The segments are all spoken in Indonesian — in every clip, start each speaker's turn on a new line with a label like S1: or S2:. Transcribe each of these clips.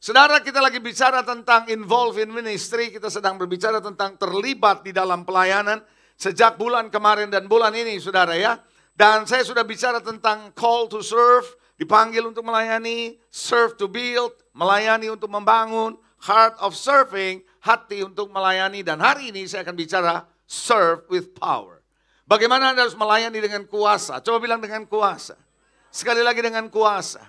S1: Saudara, kita lagi bicara tentang involve in ministry, kita sedang berbicara tentang terlibat di dalam pelayanan sejak bulan kemarin dan bulan ini, saudara ya. Dan saya sudah bicara tentang call to serve, dipanggil untuk melayani, serve to build, melayani untuk membangun, heart of serving, hati untuk melayani. Dan hari ini saya akan bicara serve with power. Bagaimana Anda harus melayani dengan kuasa? Coba bilang dengan kuasa. Sekali lagi dengan kuasa.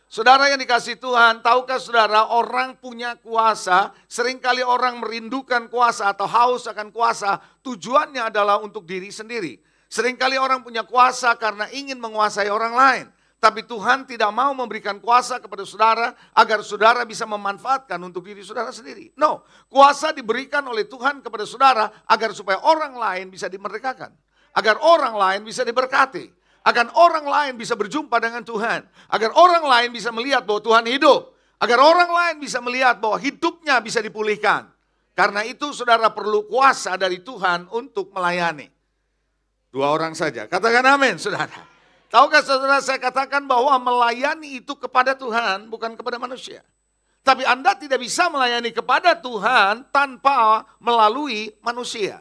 S1: Saudara yang dikasih Tuhan, tahukah saudara orang punya kuasa, seringkali orang merindukan kuasa atau haus akan kuasa, tujuannya adalah untuk diri sendiri. Seringkali orang punya kuasa karena ingin menguasai orang lain. Tapi Tuhan tidak mau memberikan kuasa kepada saudara agar saudara bisa memanfaatkan untuk diri saudara sendiri. No, kuasa diberikan oleh Tuhan kepada saudara agar supaya orang lain bisa dimerdekakan. Agar orang lain bisa diberkati. Agar orang lain bisa berjumpa dengan Tuhan. Agar orang lain bisa melihat bahwa Tuhan hidup. Agar orang lain bisa melihat bahwa hidupnya bisa dipulihkan. Karena itu saudara perlu kuasa dari Tuhan untuk melayani. 2 orang saja. Katakan amin saudara. Tahukah saudara saya katakan bahwa melayani itu kepada Tuhan bukan kepada manusia. Tapi Anda tidak bisa melayani kepada Tuhan tanpa melalui manusia.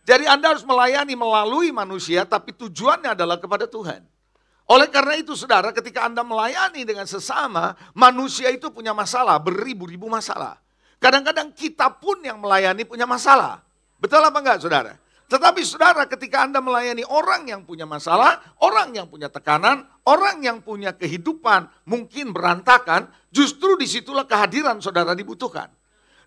S1: Jadi Anda harus melayani melalui manusia, tapi tujuannya adalah kepada Tuhan. Oleh karena itu saudara, ketika Anda melayani dengan sesama, manusia itu punya masalah, beribu-ribu masalah. Kadang-kadang kita pun yang melayani punya masalah. Betul apa enggak saudara? Tetapi saudara, ketika Anda melayani orang yang punya masalah, orang yang punya tekanan, orang yang punya kehidupan mungkin berantakan, justru disitulah kehadiran saudara dibutuhkan.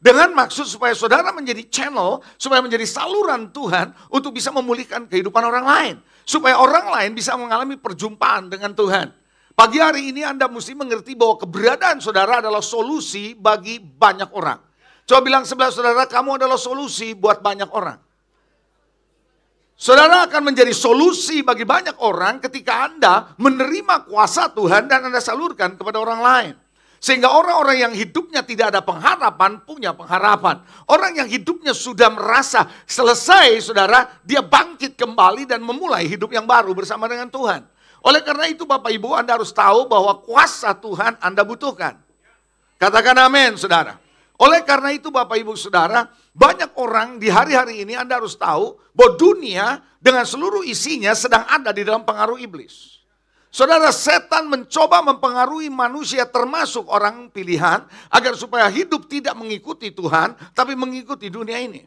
S1: Dengan maksud supaya saudara menjadi channel, supaya menjadi saluran Tuhan untuk bisa memulihkan kehidupan orang lain. Supaya orang lain bisa mengalami perjumpaan dengan Tuhan. Pagi hari ini Anda mesti mengerti bahwa keberadaan saudara adalah solusi bagi banyak orang. Coba bilang sebelah saudara, kamu adalah solusi buat banyak orang. Saudara akan menjadi solusi bagi banyak orang ketika Anda menerima kuasa Tuhan dan Anda salurkan kepada orang lain. Sehingga orang-orang yang hidupnya tidak ada pengharapan, punya pengharapan. Orang yang hidupnya sudah merasa selesai, saudara, dia bangkit kembali dan memulai hidup yang baru bersama dengan Tuhan. Oleh karena itu Bapak Ibu, Anda harus tahu bahwa kuasa Tuhan Anda butuhkan. Katakan amin, saudara. Oleh karena itu Bapak Ibu saudara, banyak orang di hari-hari ini Anda harus tahu bahwa dunia dengan seluruh isinya sedang ada di dalam pengaruh iblis. Saudara, setan mencoba mempengaruhi manusia termasuk orang pilihan agar supaya hidup tidak mengikuti Tuhan tapi mengikuti dunia ini.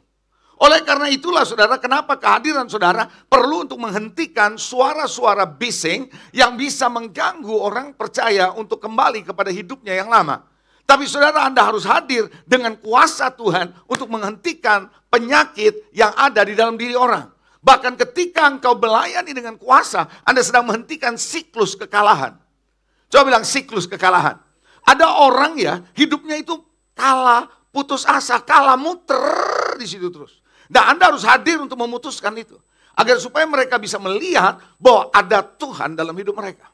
S1: Oleh karena itulah saudara, kenapa kehadiran saudara perlu untuk menghentikan suara-suara bising yang bisa mengganggu orang percaya untuk kembali kepada hidupnya yang lama. Tapi saudara, Anda harus hadir dengan kuasa Tuhan untuk menghentikan penyakit yang ada di dalam diri orang. Bahkan ketika engkau melayani dengan kuasa, Anda sedang menghentikan siklus kekalahan. Coba bilang siklus kekalahan. Ada orang ya, hidupnya itu kalah, putus asa, kalah, muter di situ terus. Dan Anda harus hadir untuk memutuskan itu. Agar supaya mereka bisa melihat bahwa ada Tuhan dalam hidup mereka.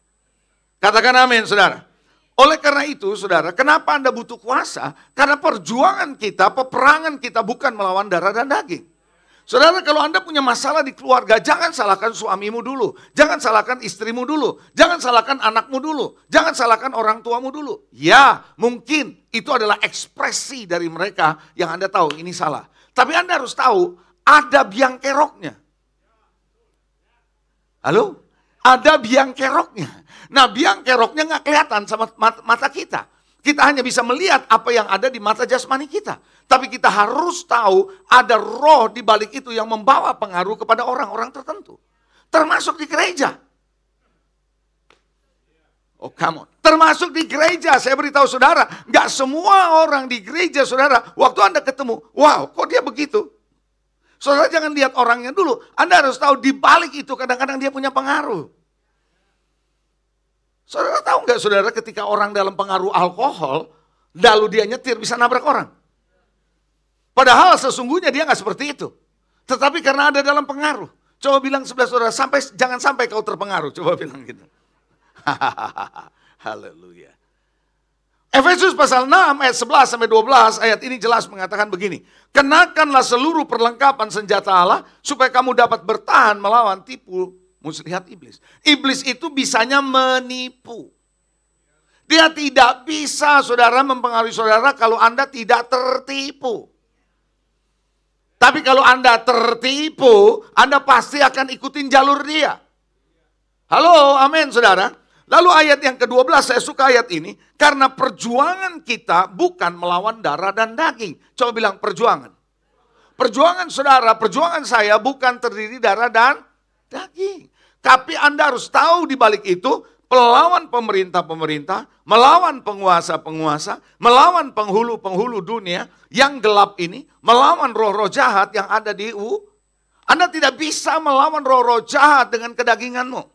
S1: Katakan amin, saudara. Oleh karena itu, saudara, kenapa Anda butuh kuasa? Karena perjuangan kita, peperangan kita bukan melawan darah dan daging. Saudara, kalau Anda punya masalah di keluarga, jangan salahkan suamimu dulu. Jangan salahkan istrimu dulu. Jangan salahkan anakmu dulu. Jangan salahkan orang tuamu dulu. Ya, mungkin itu adalah ekspresi dari mereka yang Anda tahu ini salah. Tapi Anda harus tahu, ada biang keroknya. Halo? Ada biang keroknya. Nah, biang keroknya nggak kelihatan sama mata kita. Kita hanya bisa melihat apa yang ada di mata jasmani kita. Tapi kita harus tahu ada roh di balik itu yang membawa pengaruh kepada orang-orang tertentu. Termasuk di gereja. Oh come on. Termasuk di gereja. Saya beritahu saudara, nggak semua orang di gereja saudara, waktu Anda ketemu, wow kok dia begitu. Saudara jangan lihat orangnya dulu. Anda harus tahu di balik itu kadang-kadang dia punya pengaruh. Saudara tahu nggak saudara ketika orang dalam pengaruh alkohol, lalu dia nyetir bisa nabrak orang. Padahal sesungguhnya dia nggak seperti itu. Tetapi karena ada dalam pengaruh. Coba bilang sebelah saudara, jangan sampai kau terpengaruh. Coba bilang gitu. Haleluya. Efesus pasal 6 ayat 11 sampai 12 ayat ini jelas mengatakan begini. Kenakanlah seluruh perlengkapan senjata Allah supaya kamu dapat bertahan melawan tipu muslihat iblis. Iblis itu bisanya menipu. Dia tidak bisa, saudara, mempengaruhi saudara kalau Anda tidak tertipu. Tapi kalau Anda tertipu, Anda pasti akan ikutin jalur dia. Halo, amin, saudara. Lalu ayat yang ke-12, saya suka ayat ini. Karena perjuangan kita bukan melawan darah dan daging. Coba bilang perjuangan. Perjuangan saudara, perjuangan saya bukan terdiri darah dan daging. Tapi Anda harus tahu di balik itu, melawan pemerintah-pemerintah, melawan penguasa-penguasa, melawan penghulu-penghulu dunia yang gelap ini, melawan roh-roh jahat yang ada di Anda tidak bisa melawan roh-roh jahat dengan kedaginganmu.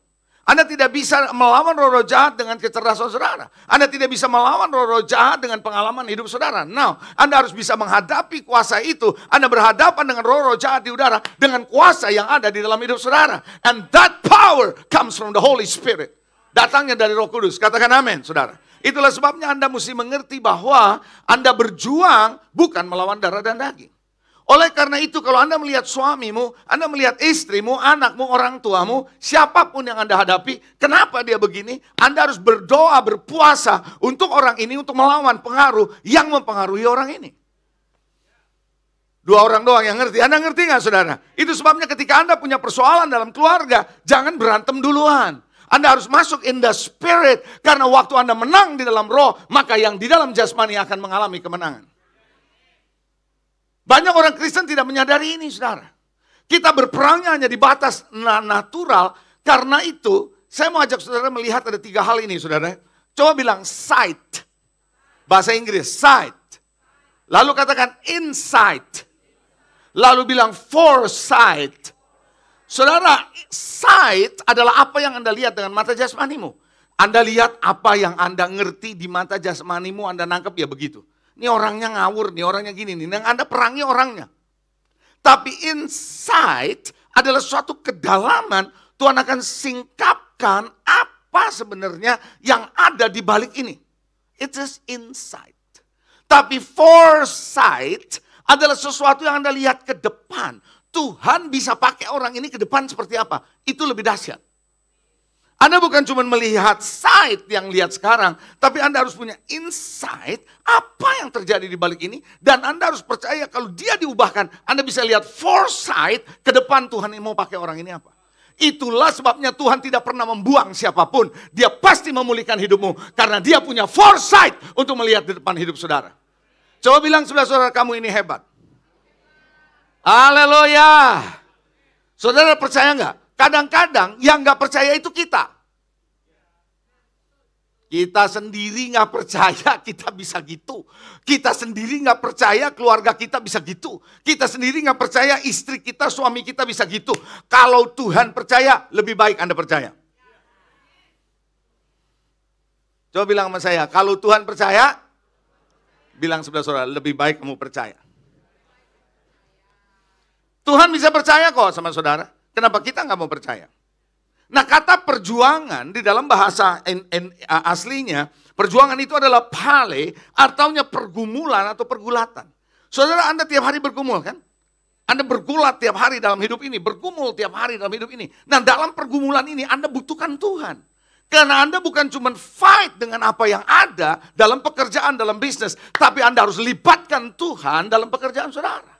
S1: Anda tidak bisa melawan roh-roh jahat dengan kecerdasan saudara. Anda tidak bisa melawan roh-roh jahat dengan pengalaman hidup saudara. Now, Anda harus bisa menghadapi kuasa itu. Anda berhadapan dengan roh-roh jahat di udara dengan kuasa yang ada di dalam hidup saudara. And that power comes from the Holy Spirit. Datangnya dari Roh Kudus. Katakan amin, saudara. Itulah sebabnya Anda mesti mengerti bahwa Anda berjuang bukan melawan darah dan daging. Oleh karena itu kalau Anda melihat suamimu, Anda melihat istrimu, anakmu, orang tuamu, siapapun yang Anda hadapi, kenapa dia begini? Anda harus berdoa, berpuasa untuk orang ini, untuk melawan pengaruh yang mempengaruhi orang ini. Dua orang doang yang ngerti. Anda ngerti nggak, saudara? Itu sebabnya ketika Anda punya persoalan dalam keluarga, jangan berantem duluan. Anda harus masuk in the spirit. Karena waktu Anda menang di dalam roh, maka yang di dalam jasmani akan mengalami kemenangan. Banyak orang Kristen tidak menyadari ini, saudara. Kita berperangnya hanya di batas natural. Karena itu, saya mau ajak saudara melihat ada 3 hal ini, saudara. Coba bilang sight. Bahasa Inggris, sight. Lalu katakan insight. Lalu bilang foresight. Saudara, sight adalah apa yang Anda lihat dengan mata jasmanimu. Anda lihat apa yang Anda ngerti di mata jasmanimu, Anda nangkep ya begitu. Ini orangnya ngawur, ini orangnya gini, nih. Yang Anda perangi orangnya. Tapi insight adalah suatu kedalaman, Tuhan akan singkapkan apa sebenarnya yang ada di balik ini. It is insight. Tapi foresight adalah sesuatu yang Anda lihat ke depan. Tuhan bisa pakai orang ini ke depan seperti apa. Itu lebih dahsyat. Anda bukan cuma melihat sight yang lihat sekarang. Tapi Anda harus punya insight apa yang terjadi di balik ini. Dan Anda harus percaya kalau dia diubahkan. Anda bisa lihat foresight ke depan Tuhan yang mau pakai orang ini apa. Itulah sebabnya Tuhan tidak pernah membuang siapapun. Dia pasti memulihkan hidupmu. Karena dia punya foresight untuk melihat di depan hidup saudara. Coba bilang sebelah saudara, kamu ini hebat. Haleluya. Saudara percaya nggak? Kadang-kadang yang nggak percaya itu kita. Kita sendiri nggak percaya kita bisa gitu. Kita sendiri nggak percaya keluarga kita bisa gitu. Kita sendiri nggak percaya istri kita, suami kita bisa gitu. Kalau Tuhan percaya, lebih baik Anda percaya. Coba bilang sama saya, kalau Tuhan percaya, bilang sebelah saudara, lebih baik kamu percaya. Tuhan bisa percaya kok sama saudara. Kenapa kita nggak mau percaya? Nah, kata perjuangan di dalam bahasa aslinya, perjuangan itu adalah pale, artinya pergumulan atau pergulatan. Saudara, Anda tiap hari bergumul kan? Anda bergulat tiap hari dalam hidup ini, bergumul tiap hari dalam hidup ini. Nah, dalam pergumulan ini Anda butuhkan Tuhan. Karena Anda bukan cuma fight dengan apa yang ada dalam pekerjaan, dalam bisnis, tapi Anda harus libatkan Tuhan dalam pekerjaan saudara.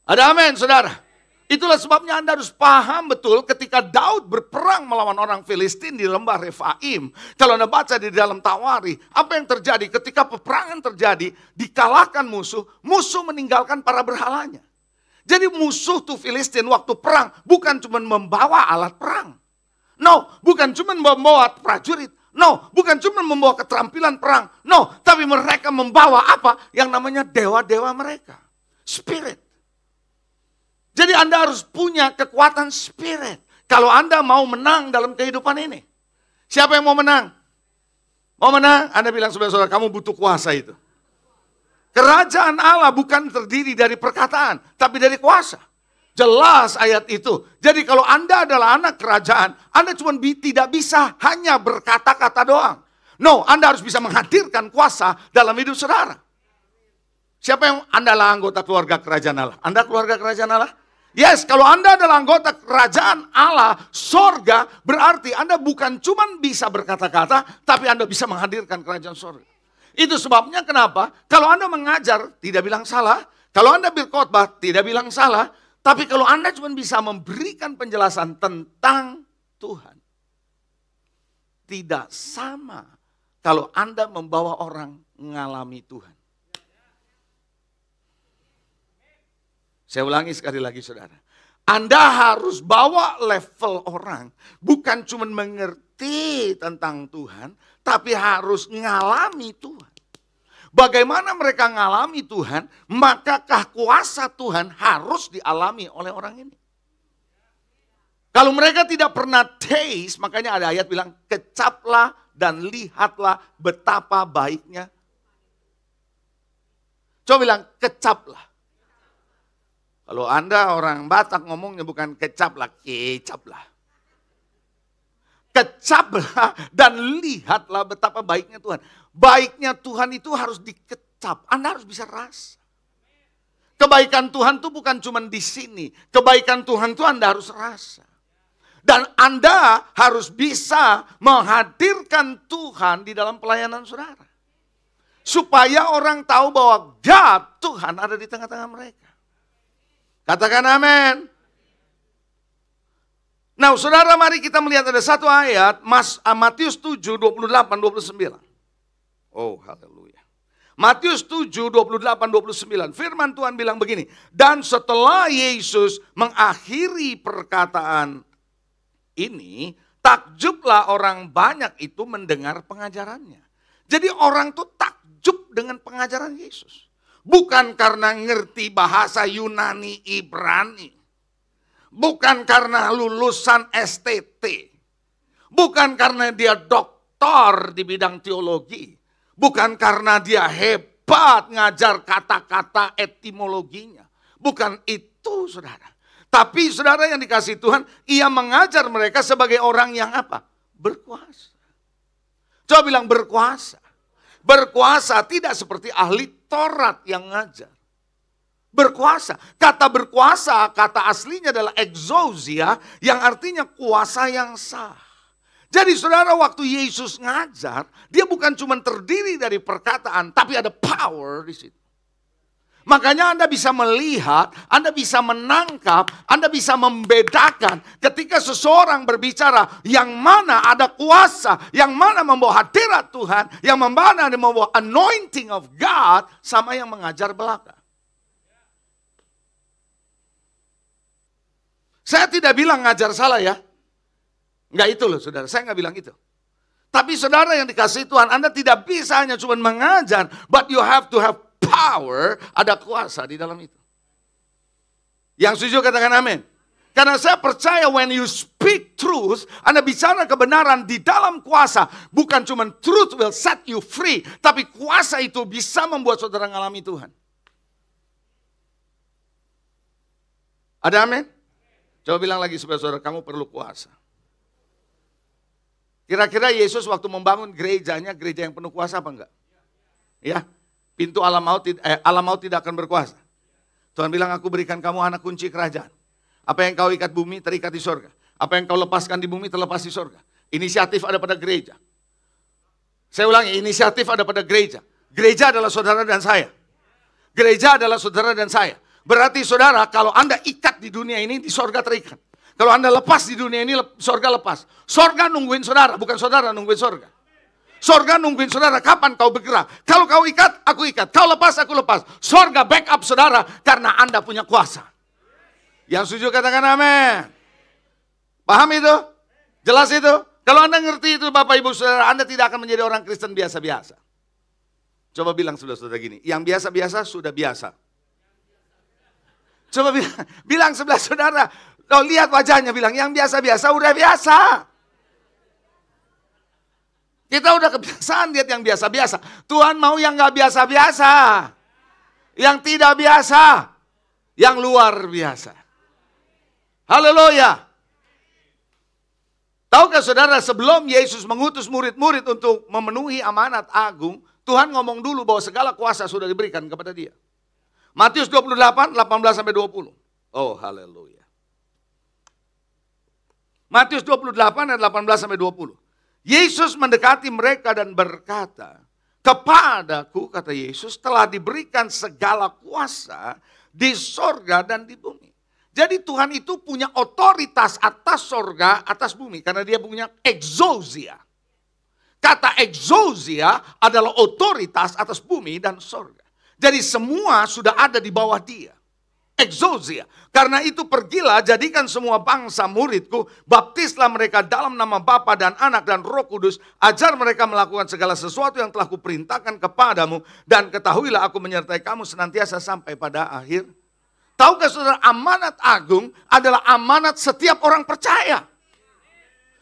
S1: Ada amin, saudara. Itulah sebabnya Anda harus paham betul ketika Daud berperang melawan orang Filistin di lembah Refaim. Kalau Anda baca di dalam Tawari, apa yang terjadi ketika peperangan terjadi, dikalahkan musuh, musuh meninggalkan para berhalanya. Jadi musuh tuh Filistin waktu perang bukan cuma membawa alat perang. No, bukan cuma membawa prajurit. No, bukan cuma membawa keterampilan perang. No, tapi mereka membawa apa? Yang namanya dewa-dewa mereka. Spirit. Jadi Anda harus punya kekuatan spirit. Kalau Anda mau menang dalam kehidupan ini. Siapa yang mau menang? Mau menang? Anda bilang saudara-saudara, kamu butuh kuasa itu. Kerajaan Allah bukan terdiri dari perkataan, tapi dari kuasa. Jelas ayat itu. Jadi kalau Anda adalah anak kerajaan, Anda cuma tidak bisa hanya berkata-kata doang. No, Anda harus bisa menghadirkan kuasa dalam hidup saudara. Siapa yang Anda adalah anggota keluarga kerajaan Allah? Anda keluarga kerajaan Allah? Yes, kalau Anda adalah anggota kerajaan Allah, sorga, berarti Anda bukan cuma bisa berkata-kata, tapi Anda bisa menghadirkan kerajaan sorga. Itu sebabnya kenapa, kalau Anda mengajar, tidak bilang salah. Kalau Anda berkhotbah, tidak bilang salah. Tapi kalau Anda cuma bisa memberikan penjelasan tentang Tuhan, tidak sama kalau Anda membawa orang mengalami Tuhan. Saya ulangi sekali lagi saudara. Anda harus bawa level orang. Bukan cuma mengerti tentang Tuhan. Tapi harus ngalami Tuhan. Bagaimana mereka ngalami Tuhan. Makakah kuasa Tuhan harus dialami oleh orang ini. Kalau mereka tidak pernah taste. Makanya ada ayat bilang. Kecaplah dan lihatlah betapa baiknya. Coba bilang kecaplah. Kalau Anda orang Batak ngomongnya bukan kecaplah, kecaplah. Kecaplah dan lihatlah betapa baiknya Tuhan. Baiknya Tuhan itu harus dikecap. Anda harus bisa rasa. Kebaikan Tuhan itu bukan cuma di sini. Kebaikan Tuhan itu Anda harus rasa. Dan Anda harus bisa menghadirkan Tuhan di dalam pelayanan saudara. Supaya orang tahu bahwa God, Tuhan ada di tengah-tengah mereka. Katakan amin. Nah saudara, mari kita melihat ada satu ayat. Matius 7, 28, 29. Oh haleluya. Matius 7, 28, 29. Firman Tuhan bilang begini. Dan setelah Yesus mengakhiri perkataan ini, takjublah orang banyak itu mendengar pengajarannya. Jadi orang tuh takjub dengan pengajaran Yesus. Bukan karena ngerti bahasa Yunani Ibrani. Bukan karena lulusan STT. Bukan karena dia doktor di bidang teologi. Bukan karena dia hebat ngajar kata-kata etimologinya. Bukan itu saudara. Tapi saudara yang dikasihi Tuhan, ia mengajar mereka sebagai orang yang apa? Berkuasa. Coba bilang berkuasa. Berkuasa tidak seperti ahli Taurat yang ngajar. Berkuasa. Kata berkuasa, kata aslinya adalah exousia, yang artinya kuasa yang sah. Jadi saudara, waktu Yesus ngajar, dia bukan cuma terdiri dari perkataan, tapi ada power di situ. Makanya Anda bisa melihat, Anda bisa menangkap, Anda bisa membedakan ketika seseorang berbicara yang mana ada kuasa, yang mana membawa hadirat Tuhan, yang mana membawa anointing of God, sama yang mengajar belaka. Saya tidak bilang ngajar salah ya. Enggak itu loh saudara, saya enggak bilang itu. Tapi saudara yang dikasihi Tuhan, Anda tidak bisa hanya cuma mengajar, but you have to have power, ada kuasa di dalam itu. Yang setuju katakan amin. Karena saya percaya when you speak truth, Anda bicara kebenaran di dalam kuasa. Bukan cuma truth will set you free, tapi kuasa itu bisa membuat saudara mengalami Tuhan. Ada amin? Coba bilang lagi saudara-saudara, kamu perlu kuasa. Kira-kira Yesus waktu membangun gerejanya, gereja yang penuh kuasa apa enggak? Ya. Pintu alam maut tidak akan berkuasa. Tuhan bilang, aku berikan kamu anak kunci kerajaan. Apa yang kau ikat bumi, terikat di sorga. Apa yang kau lepaskan di bumi, terlepas di sorga. Inisiatif ada pada gereja. Saya ulangi, inisiatif ada pada gereja. Gereja adalah saudara dan saya. Gereja adalah saudara dan saya. Berarti saudara, kalau Anda ikat di dunia ini, di sorga terikat. Kalau Anda lepas di dunia ini, sorga lepas. Sorga nungguin saudara, bukan saudara nungguin sorga. Sorga nungguin saudara, kapan kau bergerak. Kalau kau ikat, aku ikat. Kau lepas, aku lepas. Sorga backup saudara, karena Anda punya kuasa. Yang setuju katakan amin. Paham itu? Jelas itu? Kalau Anda ngerti itu Bapak Ibu Saudara, Anda tidak akan menjadi orang Kristen biasa-biasa. Coba bilang saudara-saudara gini, yang biasa-biasa sudah biasa. Coba bilang sebelah saudara, oh, lihat wajahnya, bilang yang biasa-biasa udah biasa. Kita udah kebiasaan lihat yang biasa-biasa. Tuhan mau yang gak biasa-biasa. Yang tidak biasa. Yang luar biasa. Haleluya. Tahukah saudara, sebelum Yesus mengutus murid-murid untuk memenuhi amanat agung, Tuhan ngomong dulu bahwa segala kuasa sudah diberikan kepada dia. Matius 28, 18-20. Oh, haleluya. Matius 28 ayat 18 sampai 20. Yesus mendekati mereka dan berkata, "Kepadaku," kata Yesus, "telah diberikan segala kuasa di sorga dan di bumi." Jadi Tuhan itu punya otoritas atas sorga, atas bumi. Karena dia punya exousia. Kata exousia adalah otoritas atas bumi dan sorga. Jadi semua sudah ada di bawah dia. Exousia. Karena itu pergilah, jadikan semua bangsa muridku, baptislah mereka dalam nama Bapa dan Anak dan Roh Kudus, ajar mereka melakukan segala sesuatu yang telah kuperintahkan kepadamu, dan ketahuilah aku menyertai kamu senantiasa sampai pada akhir. Tahukah saudara, amanat agung adalah amanat setiap orang percaya.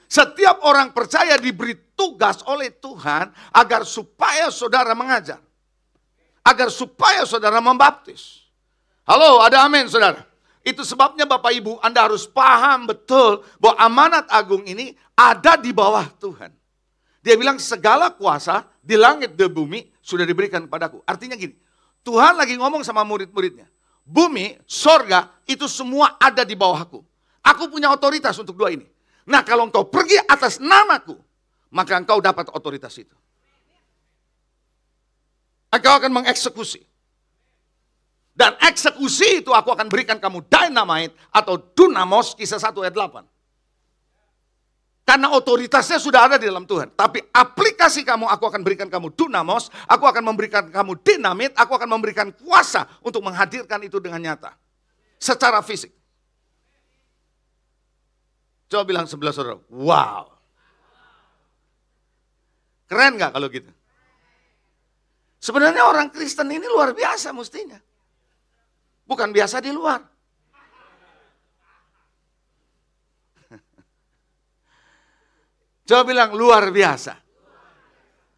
S1: Setiap orang percaya diberi tugas oleh Tuhan agar supaya saudara mengajar. Agar supaya saudara membaptis. Halo, ada amin saudara? Itu sebabnya Bapak Ibu, Anda harus paham betul bahwa amanat agung ini ada di bawah Tuhan. Dia bilang segala kuasa di langit dan bumi sudah diberikan kepadaku. Artinya gini, Tuhan lagi ngomong sama murid-muridnya. Bumi, sorga, itu semua ada di bawahku. Aku punya otoritas untuk dua ini. Nah, kalau engkau pergi atas namaku, maka engkau dapat otoritas itu. Engkau akan mengeksekusi. Dan eksekusi itu aku akan berikan kamu dynamite atau dunamos, Kisah 1 ayat 8. Karena otoritasnya sudah ada di dalam Tuhan. Tapi aplikasi kamu, aku akan berikan kamu dunamos, aku akan memberikan kamu dinamit, aku akan memberikan kuasa untuk menghadirkan itu dengan nyata. Secara fisik. Coba bilang sebelah saudara, wow. Keren gak kalau gitu? Sebenarnya orang Kristen ini luar biasa mestinya. Bukan biasa di luar. Coba bilang luar biasa.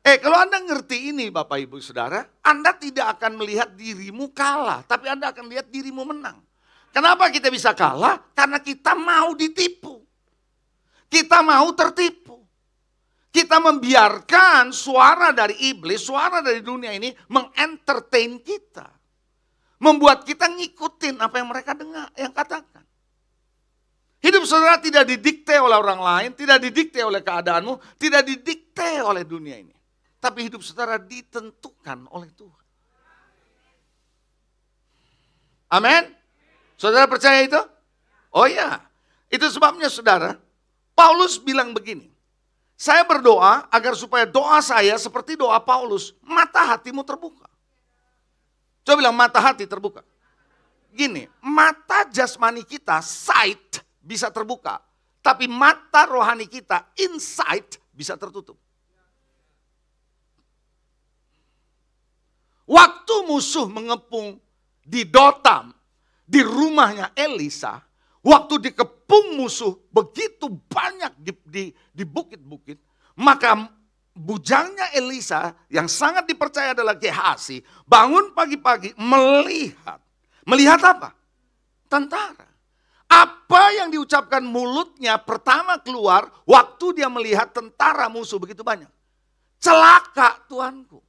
S1: Kalau Anda ngerti ini Bapak Ibu Saudara, Anda tidak akan melihat dirimu kalah, tapi Anda akan lihat dirimu menang. Kenapa kita bisa kalah? Karena kita mau ditipu. Kita mau tertipu. Kita membiarkan suara dari iblis, suara dari dunia ini mengentertain kita. Membuat kita ngikutin apa yang mereka dengar, yang katakan. Hidup saudara tidak didikte oleh orang lain, tidak didikte oleh keadaanmu, tidak didikte oleh dunia ini. Tapi hidup saudara ditentukan oleh Tuhan. Amin? Saudara percaya itu? Oh iya. Itu sebabnya saudara, Paulus bilang begini. Saya berdoa agar supaya doa saya seperti doa Paulus, mata hatimu terbuka. Coba bilang mata hati terbuka. Gini, mata jasmani kita, sight, bisa terbuka. Tapi mata rohani kita, insight, bisa tertutup. Waktu musuh mengepung di Dotam, di rumahnya Elisa, waktu dikepung musuh begitu banyak di bukit-bukit, maka bujangnya Elisa yang sangat dipercaya adalah Gehazi bangun pagi-pagi melihat. Melihat apa? Tentara. Apa yang diucapkan mulutnya pertama keluar waktu dia melihat tentara musuh begitu banyak. Celaka Tuanku.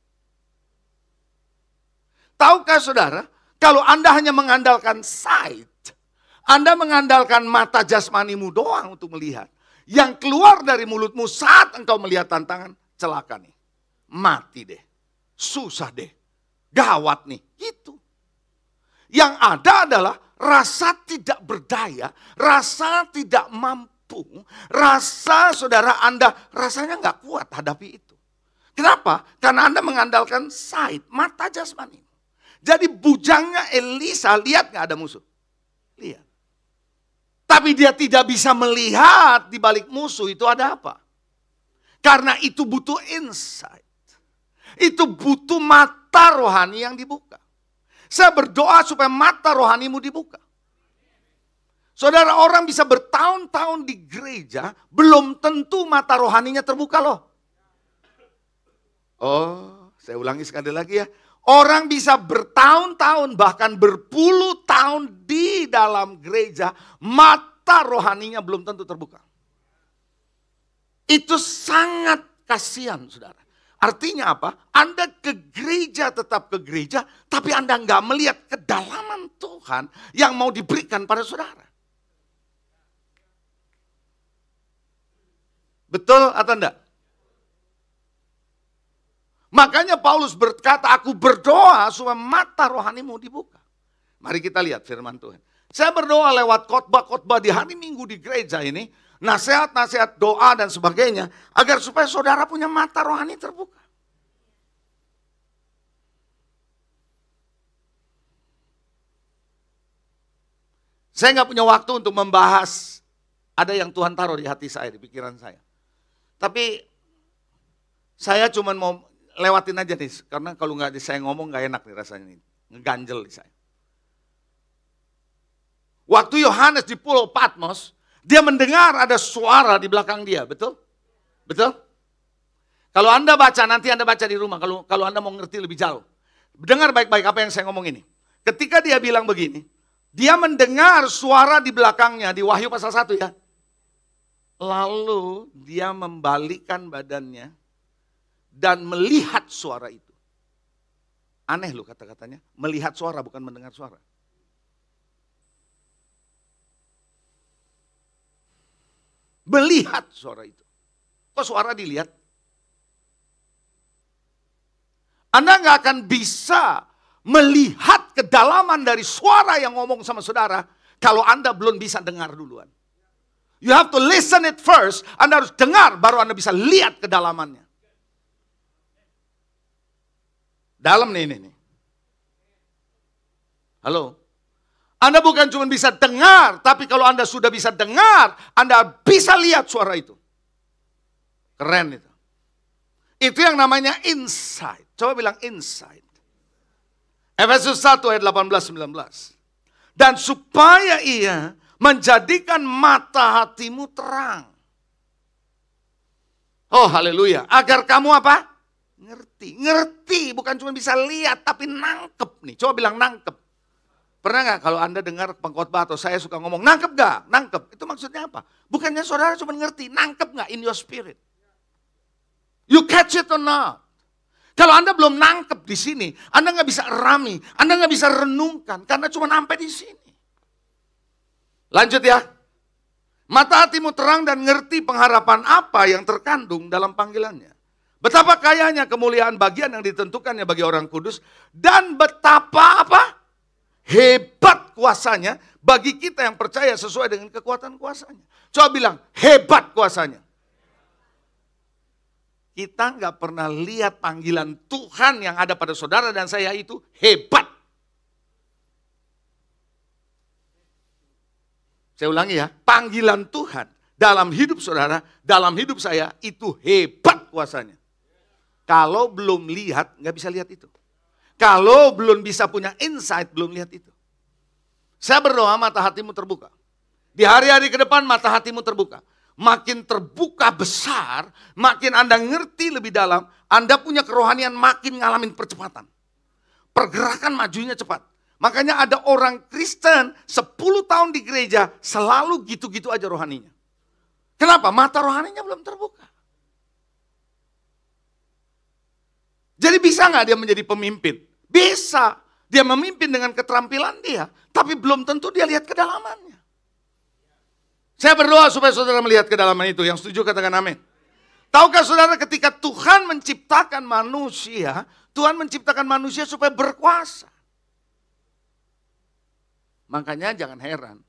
S1: Tahukah saudara, kalau Anda hanya mengandalkan sight, Anda mengandalkan mata jasmanimu doang untuk melihat. Yang keluar dari mulutmu saat engkau melihat tantangan, celaka nih, mati deh, susah deh, gawat nih, gitu. Yang ada adalah rasa tidak berdaya, rasa tidak mampu, rasa saudara Anda rasanya nggak kuat hadapi itu. Kenapa? Karena Anda mengandalkan sight, mata jasmani. Jadi bujangnya Elisa lihat nggak ada musuh? Lihat. Tapi dia tidak bisa melihat di balik musuh itu ada apa. Karena itu butuh insight. Itu butuh mata rohani yang dibuka. Saya berdoa supaya mata rohanimu dibuka. Saudara, orang bisa bertahun-tahun di gereja, belum tentu mata rohaninya terbuka loh. Oh, saya ulangi sekali lagi ya. Orang bisa bertahun-tahun, bahkan berpuluh tahun di dalam gereja, mata rohaninya belum tentu terbuka. Itu sangat kasihan, saudara. Artinya apa? Anda ke gereja, tetap ke gereja, tapi Anda nggak melihat kedalaman Tuhan yang mau diberikan pada saudara. Betul atau enggak? Makanya Paulus berkata, aku berdoa supaya mata rohanimu dibuka. Mari kita lihat firman Tuhan. Saya berdoa lewat khotbah-khotbah di hari Minggu di gereja ini, nasihat-nasihat doa dan sebagainya, agar supaya saudara punya mata rohani terbuka. Saya nggak punya waktu untuk membahas, ada yang Tuhan taruh di hati saya, di pikiran saya. Tapi saya cuma mau lewatin aja nih, karena kalau nggak saya ngomong nggak enak nih rasanya nih, ngeganjel di saya. Waktu Yohanes di Pulau Patmos, dia mendengar ada suara di belakang dia, betul? Betul? Kalau Anda baca, nanti Anda baca di rumah, kalau Anda mau ngerti lebih jauh. Dengar baik-baik apa yang saya ngomong ini. Ketika dia bilang begini, dia mendengar suara di belakangnya, di Wahyu pasal 1 ya. Lalu dia membalikkan badannya dan melihat suara itu. Aneh loh kata-katanya, melihat suara bukan mendengar suara. Melihat suara itu. Kok suara dilihat? Anda nggak akan bisa melihat kedalaman dari suara yang ngomong sama saudara kalau Anda belum bisa dengar duluan. You have to listen it first. Anda harus dengar baru Anda bisa lihat kedalamannya. Dalam nih. Halo? Anda bukan cuma bisa dengar, tapi kalau Anda sudah bisa dengar, Anda bisa lihat suara itu. Keren itu. Itu yang namanya insight. Coba bilang insight. Efesus 1 ayat 18-19. Dan supaya ia menjadikan mata hatimu terang. Oh haleluya. Agar kamu apa? Ngerti, bukan cuma bisa lihat, tapi nangkep nih. Coba bilang nangkep. Pernah nggak kalau Anda dengar pengkhotbah atau saya suka ngomong, nangkep gak? Nangkep. Itu maksudnya apa? Bukannya saudara cuma ngerti, nangkep gak in your spirit? You catch it or not? Kalau Anda belum nangkep di sini, Anda nggak bisa rami, Anda nggak bisa renungkan, karena cuma sampai di sini. Lanjut ya. Mata hatimu terang dan ngerti pengharapan apa yang terkandung dalam panggilannya. Betapa kayanya kemuliaan bagian yang ditentukannya bagi orang kudus, dan betapa apa? Hebat kuasanya bagi kita yang percaya sesuai dengan kekuatan kuasanya. Coba bilang, hebat kuasanya. Kita nggak pernah lihat panggilan Tuhan yang ada pada saudara dan saya itu hebat. Saya ulangi ya, panggilan Tuhan dalam hidup saudara, dalam hidup saya itu hebat kuasanya. Kalau belum lihat, nggak bisa lihat itu. Kalau belum bisa punya insight, belum lihat itu. Saya berdoa mata hatimu terbuka. Di hari-hari ke depan mata hatimu terbuka. Makin terbuka besar, makin Anda ngerti lebih dalam, Anda punya kerohanian makin ngalamin percepatan. Pergerakan majunya cepat. Makanya ada orang Kristen 10 tahun di gereja selalu gitu-gitu aja rohaninya. Kenapa? Mata rohaninya belum terbuka. Jadi bisa nggak dia menjadi pemimpin? Bisa. Dia memimpin dengan keterampilan dia, tapi belum tentu dia lihat kedalamannya. Saya berdoa supaya saudara melihat kedalaman itu. Yang setuju katakan amin. Tahukah saudara ketika Tuhan menciptakan manusia, Tuhan menciptakan manusia supaya berkuasa. Makanya jangan heran,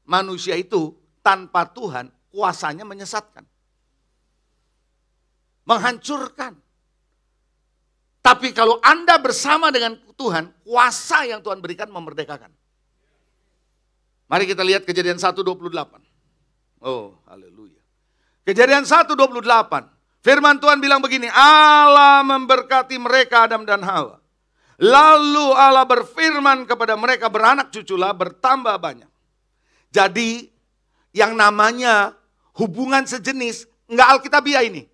S1: manusia itu tanpa Tuhan kuasanya menyesatkan. Menghancurkan. Tapi kalau Anda bersama dengan Tuhan, kuasa yang Tuhan berikan memerdekakan. Mari kita lihat Kejadian 1:28. Oh, haleluya. Kejadian 1:28. Firman Tuhan bilang begini, Allah memberkati mereka Adam dan Hawa. Lalu Allah berfirman kepada mereka, beranak cuculah, bertambah banyak. Jadi yang namanya hubungan sejenis, enggak alkitabiah ini.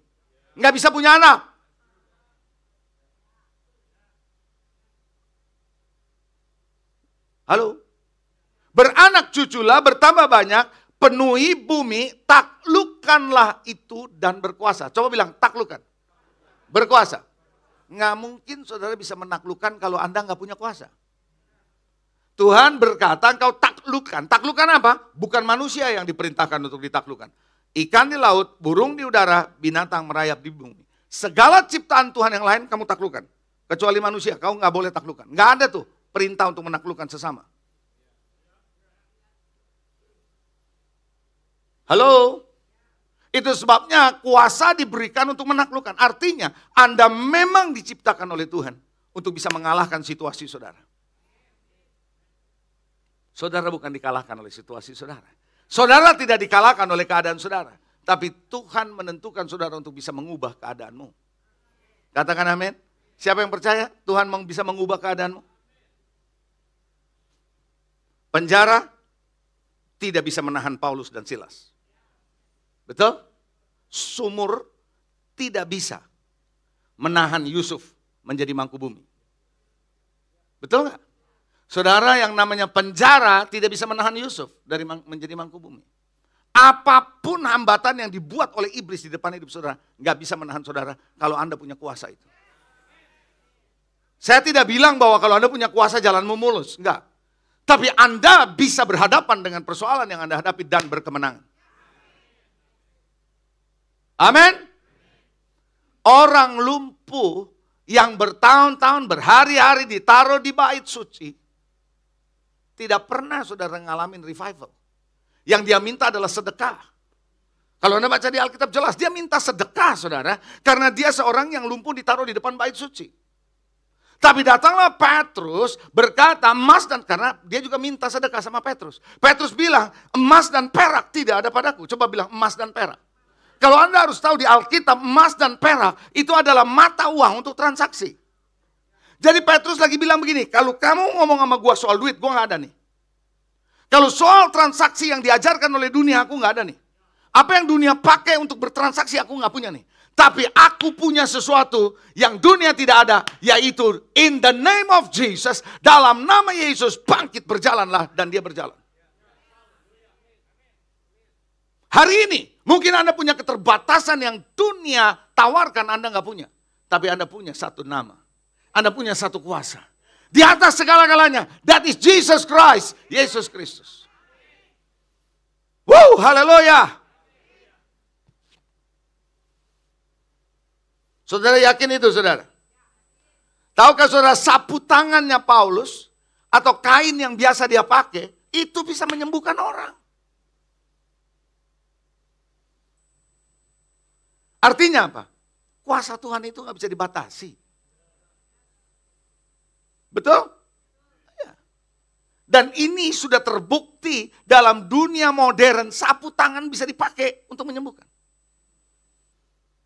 S1: Enggak bisa punya anak. Halo? Beranak cuculah, bertambah banyak, penuhi bumi, taklukkanlah itu dan berkuasa. Coba bilang taklukkan. Berkuasa. Nggak mungkin saudara bisa menaklukkan kalau Anda nggak punya kuasa. Tuhan berkata engkau taklukkan. Taklukkan apa? Bukan manusia yang diperintahkan untuk ditaklukkan. Ikan di laut, burung di udara, binatang merayap di bumi. Segala ciptaan Tuhan yang lain kamu taklukkan. Kecuali manusia, kau nggak boleh taklukkan. Nggak ada tuh perintah untuk menaklukkan sesama. Halo? Itu sebabnya kuasa diberikan untuk menaklukkan. Artinya Anda memang diciptakan oleh Tuhan untuk bisa mengalahkan situasi saudara. Saudara bukan dikalahkan oleh situasi saudara. Saudara tidak dikalahkan oleh keadaan saudara. Tapi Tuhan menentukan saudara untuk bisa mengubah keadaanmu. Katakan amin. Siapa yang percaya Tuhan bisa mengubah keadaanmu? Penjara tidak bisa menahan Paulus dan Silas. Betul? Sumur tidak bisa menahan Yusuf menjadi mangku bumi. Betul nggak? Saudara, yang namanya penjara tidak bisa menahan Yusuf dari menjadi mangku bumi. Apapun hambatan yang dibuat oleh iblis di depan hidup saudara, nggak bisa menahan saudara kalau Anda punya kuasa itu. Saya tidak bilang bahwa kalau Anda punya kuasa jalanmu mulus, enggak. Tapi Anda bisa berhadapan dengan persoalan yang Anda hadapi dan berkemenangan. Amin. Orang lumpuh yang bertahun-tahun, berhari-hari ditaruh di bait suci, tidak pernah saudara ngalamin revival. Yang dia minta adalah sedekah. Kalau Anda baca di Alkitab jelas, dia minta sedekah saudara, karena dia seorang yang lumpuh ditaruh di depan bait suci. Tapi datanglah Petrus berkata emas dan, karena dia juga minta sedekah sama Petrus. Petrus bilang emas dan perak tidak ada padaku. Coba bilang emas dan perak. Kalau Anda harus tahu di Alkitab emas dan perak itu adalah mata uang untuk transaksi. Jadi Petrus lagi bilang begini, kalau kamu ngomong sama gua soal duit, gua gak ada nih. Kalau soal transaksi yang diajarkan oleh dunia, aku gak ada nih. Apa yang dunia pakai untuk bertransaksi, aku gak punya nih. Tapi aku punya sesuatu yang dunia tidak ada, yaitu in the name of Jesus, dalam nama Yesus bangkit berjalanlah, dan dia berjalan. Hari ini, mungkin Anda punya keterbatasan yang dunia tawarkan Anda nggak punya. Tapi Anda punya satu nama. Anda punya satu kuasa. Di atas segala-galanya, that is Jesus Christ, Yesus Kristus. Wow, haleluya. Saudara yakin itu saudara? Tahukah saudara sapu tangannya Paulus atau kain yang biasa dia pakai, itu bisa menyembuhkan orang. Artinya apa? Kuasa Tuhan itu nggak bisa dibatasi. Betul? Ya. Dan ini sudah terbukti dalam dunia modern, sapu tangan bisa dipakai untuk menyembuhkan.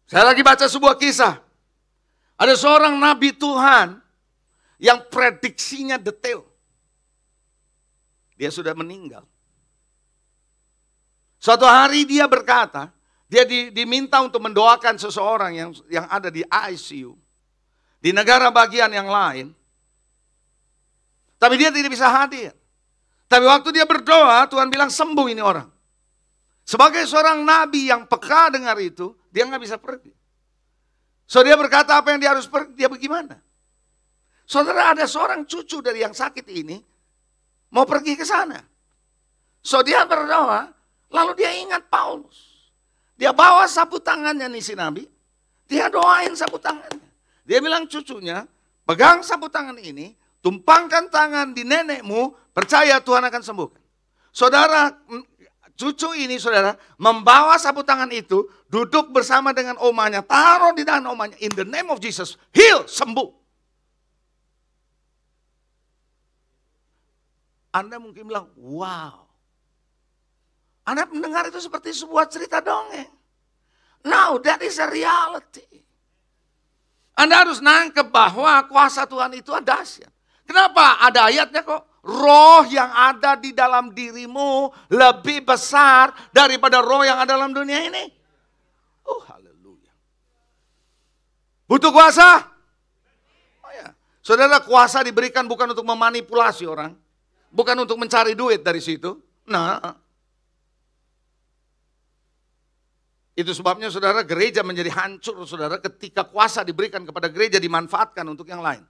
S1: Saya lagi baca sebuah kisah. Ada seorang nabi Tuhan yang prediksinya detail. Dia sudah meninggal. Suatu hari dia berkata, dia diminta untuk mendoakan seseorang yang ada di ICU. Di negara bagian yang lain. Tapi dia tidak bisa hadir. Tapi waktu dia berdoa, Tuhan bilang sembuh ini orang. Sebagai seorang nabi yang peka dengar itu, dia nggak bisa pergi. So dia berkata apa yang dia harus pergi, dia bagaimana? Saudara, ada seorang cucu dari yang sakit ini, mau pergi ke sana. So dia berdoa, lalu dia ingat Paulus. Dia bawa sapu tangannya nih si nabi, dia doain sapu tangannya. Dia bilang cucunya, pegang sapu tangan ini, tumpangkan tangan di nenekmu, percaya Tuhan akan sembuhkan. Saudara, cucu ini saudara, membawa sapu tangan itu, duduk bersama dengan omanya, taruh di tangan omanya, in the name of Jesus, heal, sembuh. Anda mungkin bilang, wow. Anda mendengar itu seperti sebuah cerita dongeng. No, that is a reality. Anda harus nangkep bahwa kuasa Tuhan itu dahsyat. Kenapa? Ada ayatnya kok. Roh yang ada di dalam dirimu lebih besar daripada roh yang ada dalam dunia ini. Oh, haleluya. Butuh kuasa? Oh ya. Saudara, kuasa diberikan bukan untuk memanipulasi orang. Bukan untuk mencari duit dari situ. Nah, Itu sebabnya saudara, gereja menjadi hancur saudara ketika kuasa diberikan kepada gereja dimanfaatkan untuk yang lain.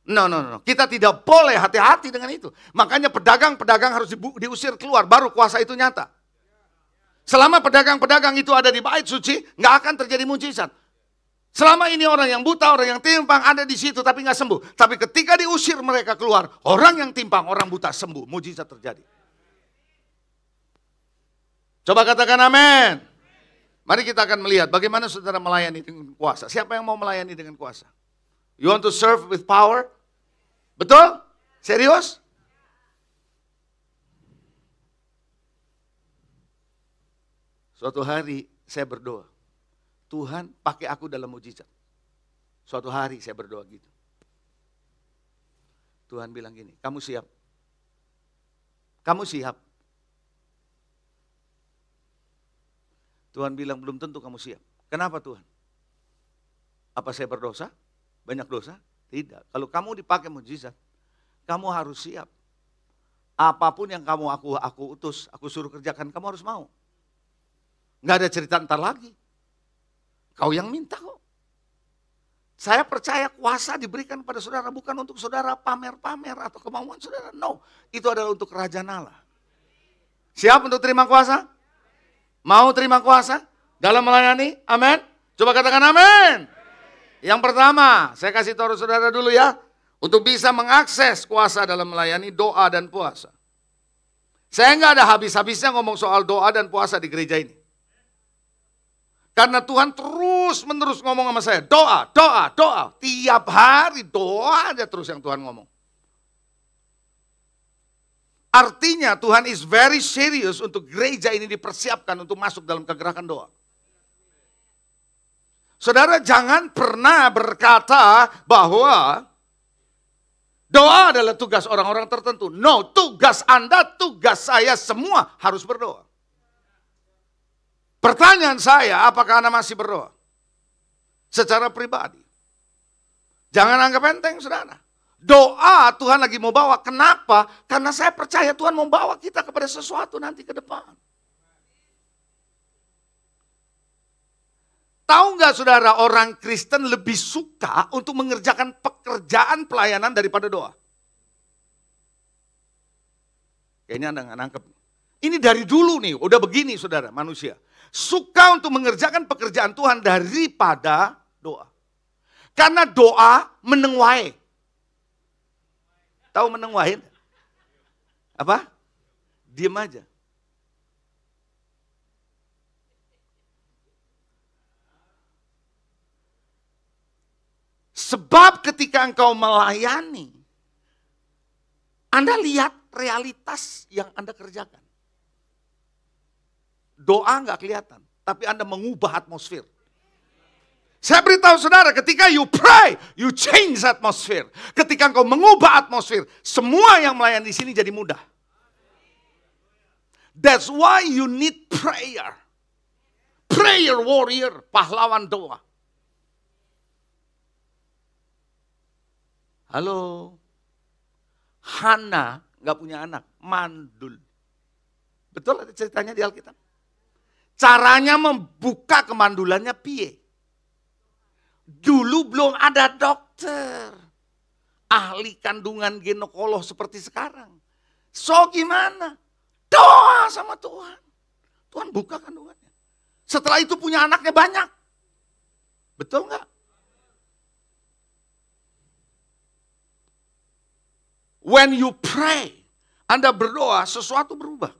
S1: No. Kita tidak boleh, hati-hati dengan itu. Makanya pedagang-pedagang harus diusir keluar, baru kuasa itu nyata. Selama pedagang-pedagang itu ada di bait suci, nggak akan terjadi mujizat. Selama ini orang yang buta, orang yang timpang ada di situ tapi nggak sembuh. Tapi ketika diusir mereka keluar, orang yang timpang, orang buta sembuh, mujizat terjadi. Coba katakan amin. Mari kita akan melihat bagaimana saudara melayani dengan kuasa. Siapa yang mau melayani dengan kuasa? You want to serve with power? Betul? Serius? Suatu hari saya berdoa, Tuhan pakai aku dalam mujizat. Suatu hari saya berdoa gitu. Tuhan bilang gini, kamu siap? Kamu siap? Tuhan bilang belum tentu kamu siap. Kenapa Tuhan? Apa saya berdosa? Banyak dosa? Tidak. Kalau kamu dipakai mujizat, kamu harus siap. Apapun yang aku utus, aku suruh kerjakan, kamu harus mau. Nggak ada cerita ntar lagi. Kau yang minta kok. Saya percaya kuasa diberikan pada saudara bukan untuk saudara pamer-pamer atau kemauan saudara. No, itu adalah untuk kerajaan Allah. Siap untuk terima kuasa? Mau terima kuasa dalam melayani? Amin. Coba katakan amin. Yang pertama, saya kasih tahu saudara dulu ya. Untuk bisa mengakses kuasa dalam melayani, doa dan puasa. Saya nggak ada habis-habisnya ngomong soal doa dan puasa di gereja ini. Karena Tuhan terus-menerus ngomong sama saya, doa. Tiap hari doa aja terus yang Tuhan ngomong. Artinya Tuhan is very serious untuk gereja ini dipersiapkan untuk masuk dalam kegerakan doa. Saudara jangan pernah berkata bahwa doa adalah tugas orang-orang tertentu. No, tugas Anda, tugas saya semua harus berdoa. Pertanyaan saya, apakah Anda masih berdoa? Secara pribadi. Jangan anggap enteng, saudara. Doa Tuhan lagi mau bawa. Kenapa? Karena saya percaya Tuhan mau bawa kita kepada sesuatu nanti ke depan. Tahu nggak saudara, orang Kristen lebih suka untuk mengerjakan pekerjaan pelayanan daripada doa? Kayaknya Anda nggak nangkep. Ini dari dulu nih, udah begini saudara manusia. Suka untuk mengerjakan pekerjaan Tuhan daripada doa. Karena doa menengwae. Tahu menengwahin? Apa? Diam aja. Sebab ketika engkau melayani, Anda lihat realitas yang Anda kerjakan. Doa nggak kelihatan, tapi Anda mengubah atmosfer. Saya beritahu saudara, ketika you pray, you change atmosphere. Ketika engkau mengubah atmosfer, semua yang melayani di sini jadi mudah. That's why you need prayer. Prayer warrior, pahlawan doa. Halo, Hana nggak punya anak, mandul. Betul ada ceritanya di Alkitab. Caranya membuka kemandulannya piye? Dulu belum ada dokter, ahli kandungan ginekolog seperti sekarang. So gimana? Doa sama Tuhan. Tuhan buka kandungannya. Setelah itu punya anaknya banyak. Betul nggak? When you pray, Anda berdoa, sesuatu berubah.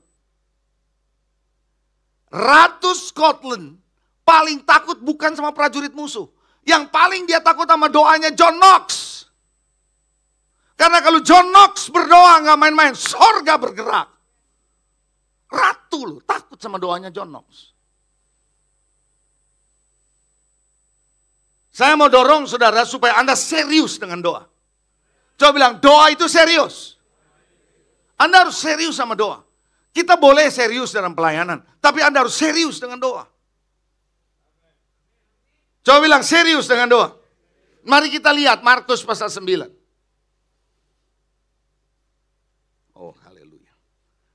S1: Ratu Scotland paling takut bukan sama prajurit musuh. Yang paling dia takut sama doanya John Knox. Karena kalau John Knox berdoa nggak main-main, sorga bergerak. Ratu loh, takut sama doanya John Knox. Saya mau dorong saudara supaya Anda serius dengan doa. Coba bilang, doa itu serius. Anda harus serius sama doa. Kita boleh serius dalam pelayanan, tapi Anda harus serius dengan doa. Coba bilang serius dengan doa. Mari kita lihat Markus pasal 9. Oh haleluya.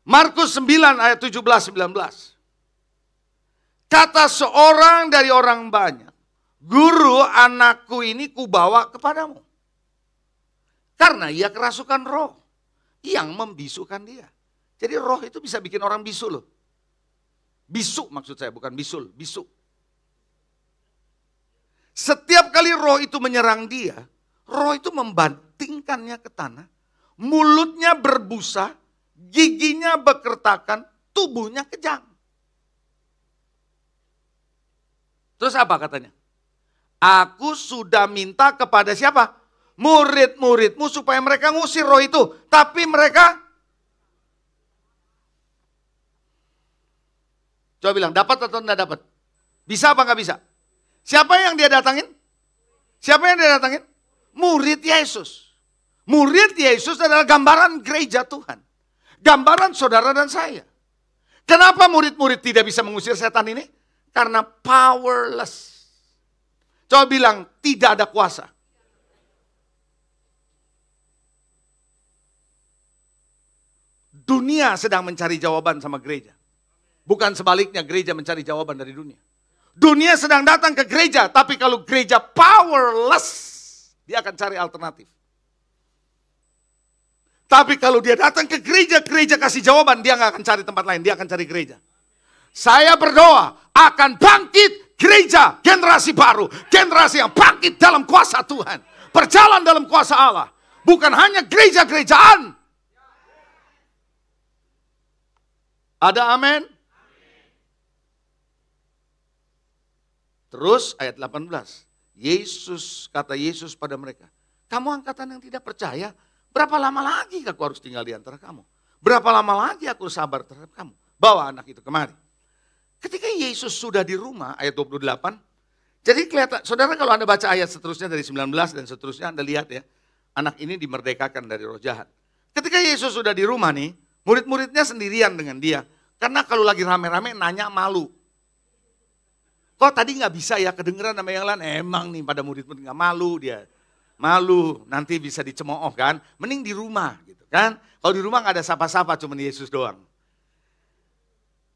S1: Markus 9 ayat 17-19. Kata seorang dari orang banyak, guru, anakku ini kubawa kepadamu. Karena ia kerasukan roh yang membisukan dia. Jadi roh itu bisa bikin orang bisu loh. Bisu maksud saya, bukan bisul, bisu. Setiap kali roh itu menyerang dia, roh itu membantingkannya ke tanah, mulutnya berbusa, giginya bekertakan, tubuhnya kejang. Terus apa katanya? Aku sudah minta kepada siapa? Murid-muridmu supaya mereka ngusir roh itu. Tapi mereka, coba bilang, dapat atau tidak dapat? Bisa apa nggak bisa? Siapa yang dia datangin? Siapa yang dia datangin? Murid Yesus. Murid Yesus adalah gambaran gereja Tuhan. Gambaran saudara dan saya. Kenapa murid-murid tidak bisa mengusir setan ini? Karena powerless. Coba bilang, tidak ada kuasa. Dunia sedang mencari jawaban sama gereja. Bukan sebaliknya, gereja mencari jawaban dari dunia. Dunia sedang datang ke gereja, tapi kalau gereja powerless, dia akan cari alternatif. Tapi kalau dia datang ke gereja, gereja kasih jawaban, dia nggak akan cari tempat lain, dia akan cari gereja. Saya berdoa, akan bangkit gereja, generasi baru, generasi yang bangkit dalam kuasa Tuhan. Berjalan dalam kuasa Allah. Bukan hanya gereja-gerejaan. Ada amin? Terus ayat 18, kata Yesus pada mereka, kamu angkatan yang tidak percaya, berapa lama lagi aku harus tinggal di antara kamu? Berapa lama lagi aku sabar terhadap kamu? Bawa anak itu kemari. Ketika Yesus sudah di rumah, ayat 28, jadi kelihatan, saudara kalau Anda baca ayat seterusnya dari 19 dan seterusnya, Anda lihat ya, anak ini dimerdekakan dari roh jahat. Ketika Yesus sudah di rumah nih, murid-muridnya sendirian dengan dia, karena kalau lagi rame-rame nanya malu. Kok tadi nggak bisa ya kedengeran sama yang lain? Emang nih pada murid-murid nggak malu dia. Malu, nanti bisa dicemooh kan. Mending di rumah gitu kan. Kalau di rumah nggak ada sapa-sapa, cuma Yesus doang.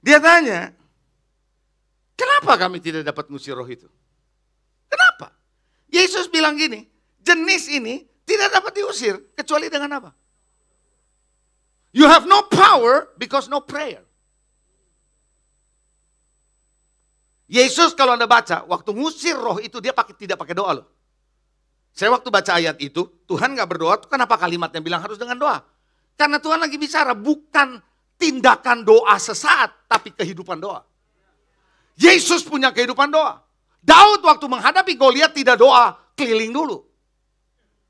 S1: Dia tanya, kenapa kami tidak dapat ngusir roh itu? Kenapa? Yesus bilang gini, jenis ini tidak dapat diusir kecuali dengan apa? You have no power because no prayer. Yesus kalau Anda baca, waktu ngusir roh itu dia tidak pakai doa loh. Saya waktu baca ayat itu, Tuhan gak berdoa, kenapa kalimatnya bilang harus dengan doa? Karena Tuhan lagi bicara, bukan tindakan doa sesaat, tapi kehidupan doa. Yesus punya kehidupan doa. Daud waktu menghadapi Goliat tidak doa keliling dulu.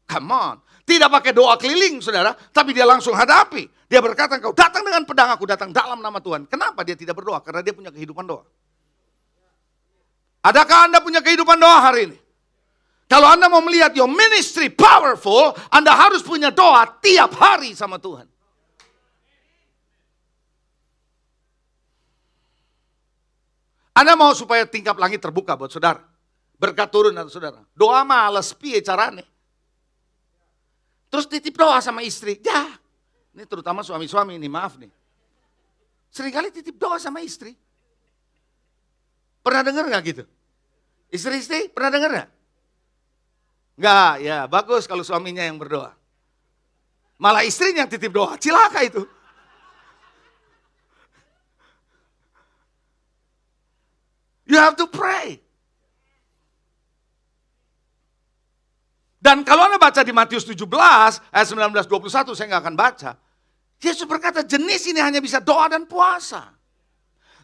S1: Come on. Tidak pakai doa keliling saudara, tapi dia langsung hadapi. Dia berkata, kau datang dengan pedang, aku datang dalam nama Tuhan. Kenapa dia tidak berdoa? Karena dia punya kehidupan doa. Adakah Anda punya kehidupan doa hari ini? Kalau Anda mau melihat your ministry powerful, Anda harus punya doa tiap hari sama Tuhan. Anda mau supaya tingkap langit terbuka buat saudara. Berkat turun atau saudara. Doa males piye carane. Terus titip doa sama istri. Ya, ini terutama suami-suami ini, maaf nih. Seringkali titip doa sama istri. Pernah dengar gak gitu? Istri-istri pernah dengar gak? Enggak, ya bagus kalau suaminya yang berdoa. Malah istrinya yang titip doa, cilaka itu. You have to pray. Dan kalau Anda baca di Matius 17, ayat 19-21, saya nggak akan baca. Yesus berkata, jenis ini hanya bisa doa dan puasa.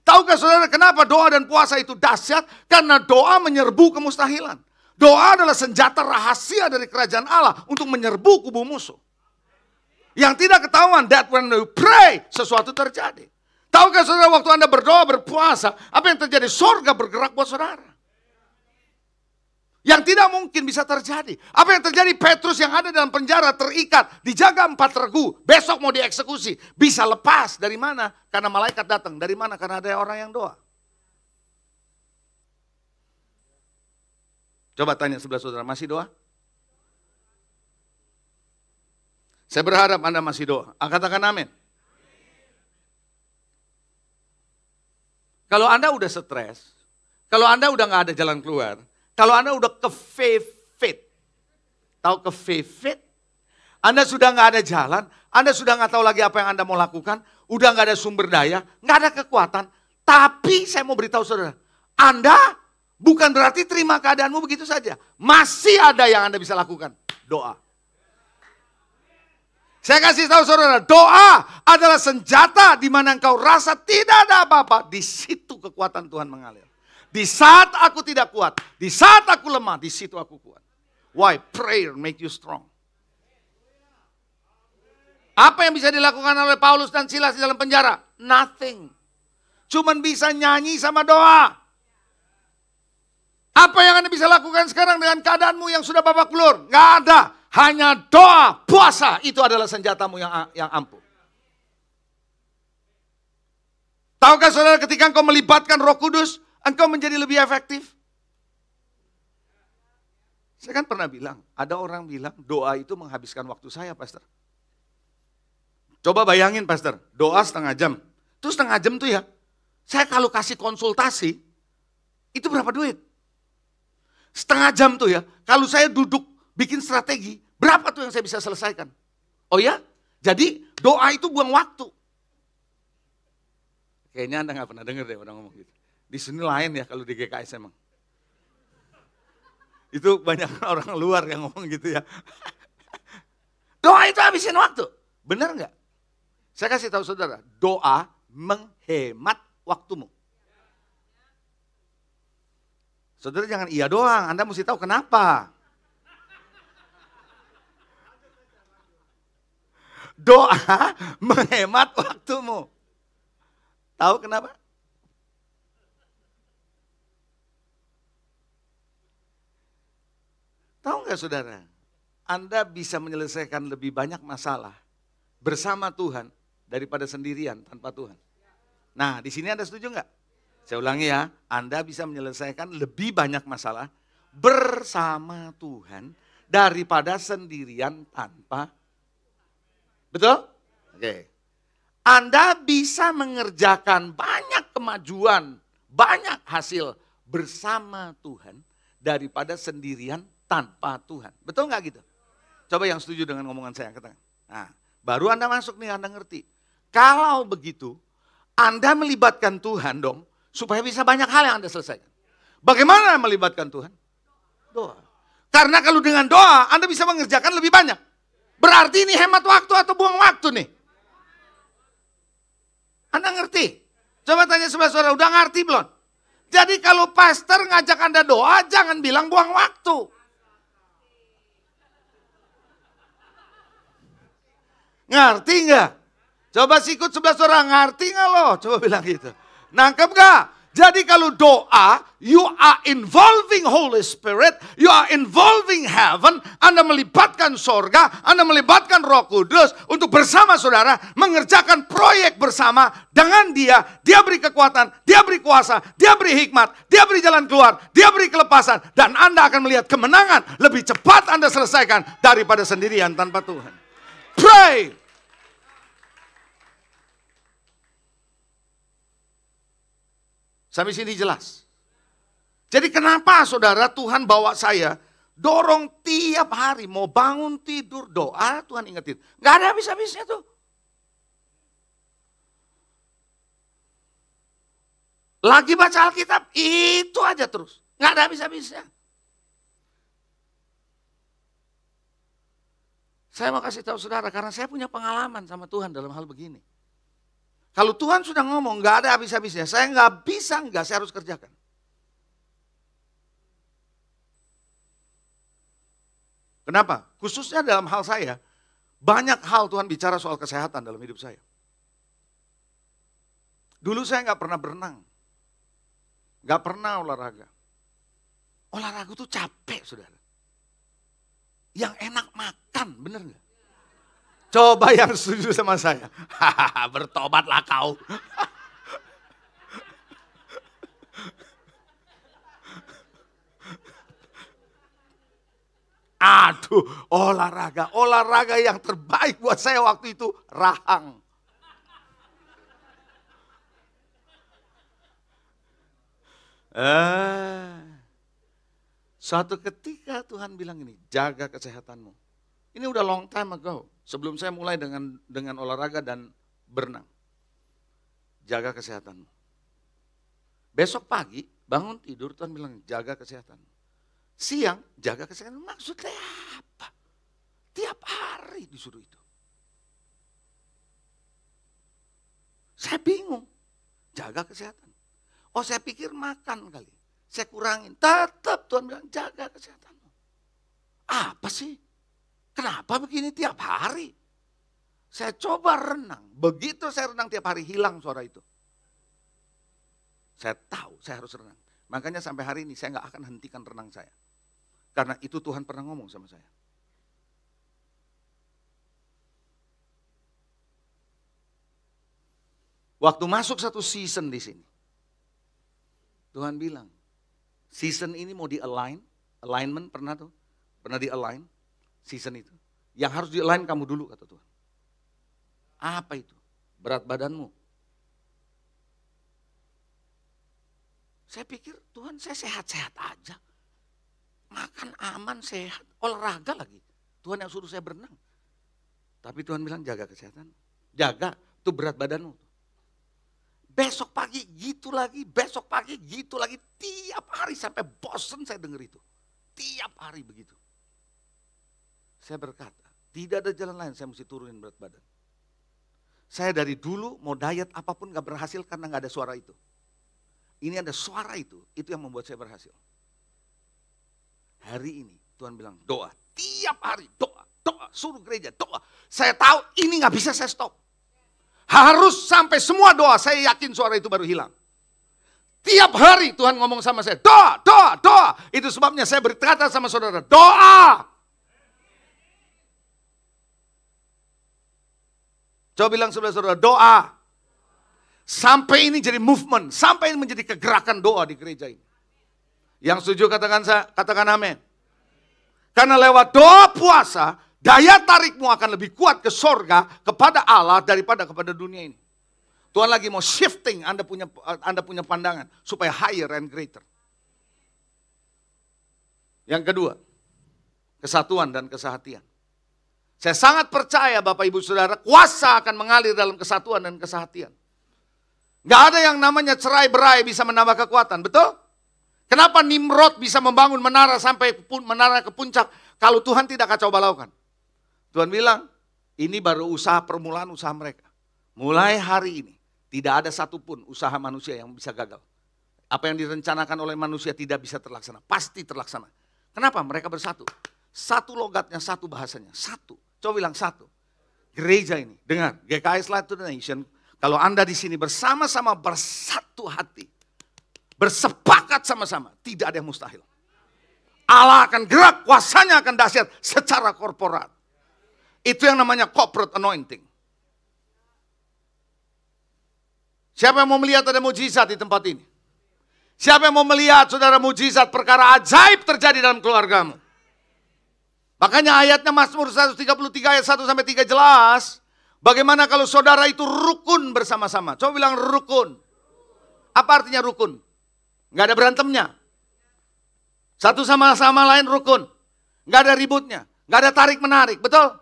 S1: Tahukah saudara kenapa doa dan puasa itu dahsyat? Karena doa menyerbu kemustahilan. Doa adalah senjata rahasia dari kerajaan Allah untuk menyerbu kubu musuh. Yang tidak ketahuan, that when you pray, sesuatu terjadi. Tahukah saudara waktu Anda berdoa, berpuasa, apa yang terjadi? Sorga bergerak buat saudara. Yang tidak mungkin bisa terjadi. Apa yang terjadi? Petrus yang ada dalam penjara terikat, dijaga 4 regu, besok mau dieksekusi. Bisa lepas dari mana? Karena malaikat datang. Dari mana? Karena ada orang yang doa. Coba tanya sebelah saudara, masih doa? Saya berharap Anda masih doa. Katakan amin. Kalau Anda udah stres, kalau Anda udah nggak ada jalan keluar, kalau Anda udah kefefet, tahu kefefet? Anda sudah nggak ada jalan, Anda sudah nggak tahu lagi apa yang Anda mau lakukan, udah nggak ada sumber daya, nggak ada kekuatan. Tapi saya mau beritahu saudara, Anda bukan berarti terima keadaanmu begitu saja. Masih ada yang Anda bisa lakukan, doa. Saya kasih tahu saudara, doa adalah senjata di mana engkau rasa tidak ada apa-apa. Di situ kekuatan Tuhan mengalir. Di saat aku tidak kuat, di saat aku lemah, di situ aku kuat. Why? Prayer make you strong. Apa yang bisa dilakukan oleh Paulus dan Silas di dalam penjara? Nothing. Cuman bisa nyanyi sama doa. Apa yang Anda bisa lakukan sekarang dengan keadaanmu yang sudah babak belur? Nggak ada. Hanya doa, puasa, itu adalah senjatamu yang ampuh. Tahukah saudara ketika engkau melibatkan Roh Kudus, engkau menjadi lebih efektif? Saya kan pernah bilang, ada orang bilang doa itu menghabiskan waktu saya, Pastor. Coba bayangin, Pastor, doa setengah jam. Itu setengah jam tuh ya, saya kalau kasih konsultasi, itu berapa duit? Setengah jam tuh ya, kalau saya duduk bikin strategi, berapa tuh yang saya bisa selesaikan? Oh ya? Jadi doa itu buang waktu. Kayaknya Anda nggak pernah dengar deh orang ngomong gitu. Di sini lain ya kalau di GKS emang. Itu banyak orang luar yang ngomong gitu ya. Doa itu habisin waktu. Benar nggak? Saya kasih tahu saudara, doa menghemat waktumu. Saudara jangan iya doang, Anda mesti tahu kenapa. Doa menghemat waktumu. Tahu kenapa? Tahu nggak saudara? Anda bisa menyelesaikan lebih banyak masalah bersama Tuhan daripada sendirian tanpa Tuhan. Nah, di sini Anda setuju nggak? Saya ulangi ya, Anda bisa menyelesaikan lebih banyak masalah bersama Tuhan daripada sendirian tanpa. Betul? Oke. Anda bisa mengerjakan banyak kemajuan, banyak hasil bersama Tuhan daripada sendirian tanpa Tuhan. Betul nggak gitu? Coba yang setuju dengan omongan saya. Nah, baru Anda masuk nih, Anda ngerti. Kalau begitu, Anda melibatkan Tuhan dong, supaya bisa banyak hal yang Anda selesaikan. Bagaimana melibatkan Tuhan? Doa. Karena kalau dengan doa, Anda bisa mengerjakan lebih banyak. Berarti ini hemat waktu atau buang waktu nih? Anda ngerti? Coba tanya sebelah saudara, udah ngerti belum? Jadi kalau pastor ngajak Anda doa, jangan bilang buang waktu. Ngerti nggak? Coba sikut sebelah saudara, ngerti nggak lo? Coba bilang gitu. Nangkep nggak? Jadi kalau doa, you are involving Holy Spirit, you are involving heaven, Anda melibatkan sorga, Anda melibatkan Roh Kudus untuk bersama saudara mengerjakan proyek bersama dengan dia. Dia beri kekuatan, dia beri kuasa, dia beri hikmat, dia beri jalan keluar, dia beri kelepasan. Dan Anda akan melihat kemenangan lebih cepat Anda selesaikan daripada sendirian tanpa Tuhan. Pray! Sampai sini jelas. Jadi kenapa saudara Tuhan bawa saya dorong tiap hari mau bangun tidur doa Tuhan ingetin. Gak ada habis-habisnya tuh. Lagi baca Alkitab itu aja terus. Gak ada habis-habisnya. Saya mau kasih tahu saudara karena saya punya pengalaman sama Tuhan dalam hal begini. Kalau Tuhan sudah ngomong, nggak ada habis-habisnya. Saya nggak bisa, saya harus kerjakan. Kenapa? Khususnya dalam hal saya, banyak hal Tuhan bicara soal kesehatan dalam hidup saya. Dulu saya nggak pernah berenang. Nggak pernah olahraga. Olahraga tuh capek, saudara. Yang enak makan, bener nggak? Coba yang setuju sama saya. Bertobatlah kau. Aduh, olahraga yang terbaik buat saya waktu itu rahang. Suatu ketika Tuhan bilang ini, jaga kesehatanmu. Ini udah long time ago, sebelum saya mulai dengan olahraga dan berenang. Jaga kesehatanmu. Besok pagi, bangun tidur, Tuhan bilang, jaga kesehatanmu. Siang, jaga kesehatan. Maksudnya apa? Tiap hari disuruh itu. Saya bingung. Jaga kesehatan. Oh, saya pikir makan kali. Saya kurangin. Tetap Tuhan bilang, jaga kesehatanmu. Apa sih? Kenapa begini tiap hari? Saya coba renang. Begitu saya renang tiap hari, hilang suara itu. Saya tahu saya harus renang. Makanya sampai hari ini saya nggak akan hentikan renang saya. Karena itu Tuhan pernah ngomong sama saya. Waktu masuk satu season di sini, Tuhan bilang, season ini mau di-align, alignment pernah tuh? Pernah di-align season itu. Yang harus di-align kamu dulu kata Tuhan. Apa itu? Berat badanmu. Saya pikir Tuhan saya sehat-sehat aja. Makan aman, sehat, olahraga lagi. Tuhan yang suruh saya berenang. Tapi Tuhan bilang jaga kesehatan. Jaga tuh berat badanmu. Besok pagi gitu lagi, besok pagi gitu lagi. Tiap hari sampai bosen saya dengar itu. Tiap hari begitu. Saya berkata, tidak ada jalan lain saya mesti turunin berat badan. Saya dari dulu mau diet apapun gak berhasil karena gak ada suara itu. Ini ada suara itu yang membuat saya berhasil. Hari ini Tuhan bilang doa, tiap hari doa, suruh gereja doa. Saya tahu ini gak bisa saya stop. Harus sampai semua doa, saya yakin suara itu baru hilang. Tiap hari Tuhan ngomong sama saya, doa. Itu sebabnya saya berkata sama saudara, doa. Coba bilang sebelah saudara, doa. Sampai ini jadi movement, sampai ini menjadi kegerakan doa di gereja ini. Yang setuju katakan amin. Karena lewat doa puasa, daya tarikmu akan lebih kuat ke sorga, kepada Allah daripada kepada dunia ini. Tuhan lagi mau shifting Anda punya pandangan supaya higher and greater. Yang kedua, kesatuan dan kesehatian. Saya sangat percaya Bapak Ibu Saudara, kuasa akan mengalir dalam kesatuan dan kesehatian. Gak ada yang namanya cerai berai bisa menambah kekuatan, betul? Kenapa Nimrod bisa membangun menara sampai menara ke puncak kalau Tuhan tidak kacau balaukan? Tuhan bilang, ini baru permulaan usaha mereka. Mulai hari ini, tidak ada satupun usaha manusia yang bisa gagal. Apa yang direncanakan oleh manusia tidak bisa terlaksana, pasti terlaksana. Kenapa? Mereka bersatu. Satu logatnya, satu bahasanya, satu. Coba bilang satu. Gereja ini, dengar, GKI Light to the Nation, kalau Anda di sini bersama-sama bersatu hati, bersepakat sama-sama, tidak ada yang mustahil. Allah akan gerak, kuasanya akan dahsyat secara korporat. Itu yang namanya corporate anointing. Siapa yang mau melihat ada mujizat di tempat ini? Siapa yang mau melihat saudara mujizat perkara ajaib terjadi dalam keluargamu? Makanya ayatnya Mazmur 133 ayat 1 sampai 3 jelas. Bagaimana kalau saudara itu rukun bersama-sama? Coba bilang rukun. Apa artinya rukun? Nggak ada berantemnya. Satu sama lain rukun. Nggak ada ributnya. Nggak ada tarik-menarik, betul?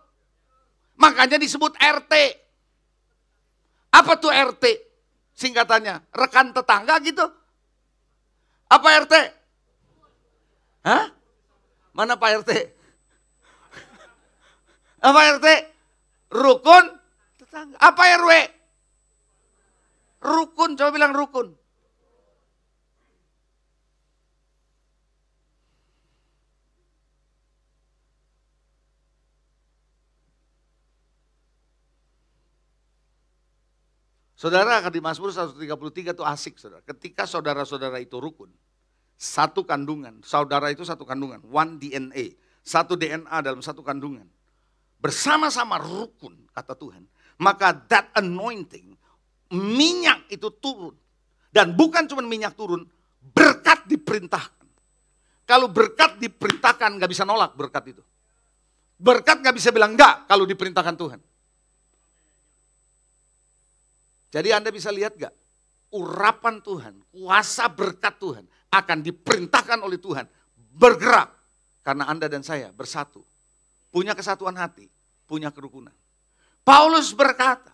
S1: Makanya disebut RT. Apa tuh RT? Singkatannya, rekan tetangga gitu. Apa RT? Hah? Mana Pak RT? Apa RT? Rukun tetangga. Apa RW? Rukun, coba bilang rukun. Saudara, di Mazmur 133 itu asik, saudara. Ketika saudara-saudara itu rukun, satu kandungan, saudara itu satu kandungan, one DNA, satu DNA dalam satu kandungan. Bersama-sama rukun, kata Tuhan. Maka that anointing, minyak itu turun. Dan bukan cuma minyak turun, berkat diperintahkan. Kalau berkat diperintahkan, gak bisa nolak berkat itu. Berkat gak bisa bilang enggak kalau diperintahkan Tuhan. Jadi Anda bisa lihat gak? Urapan Tuhan, kuasa berkat Tuhan akan diperintahkan oleh Tuhan bergerak. Karena Anda dan saya bersatu. Punya kesatuan hati, punya kerukunan. Paulus berkata,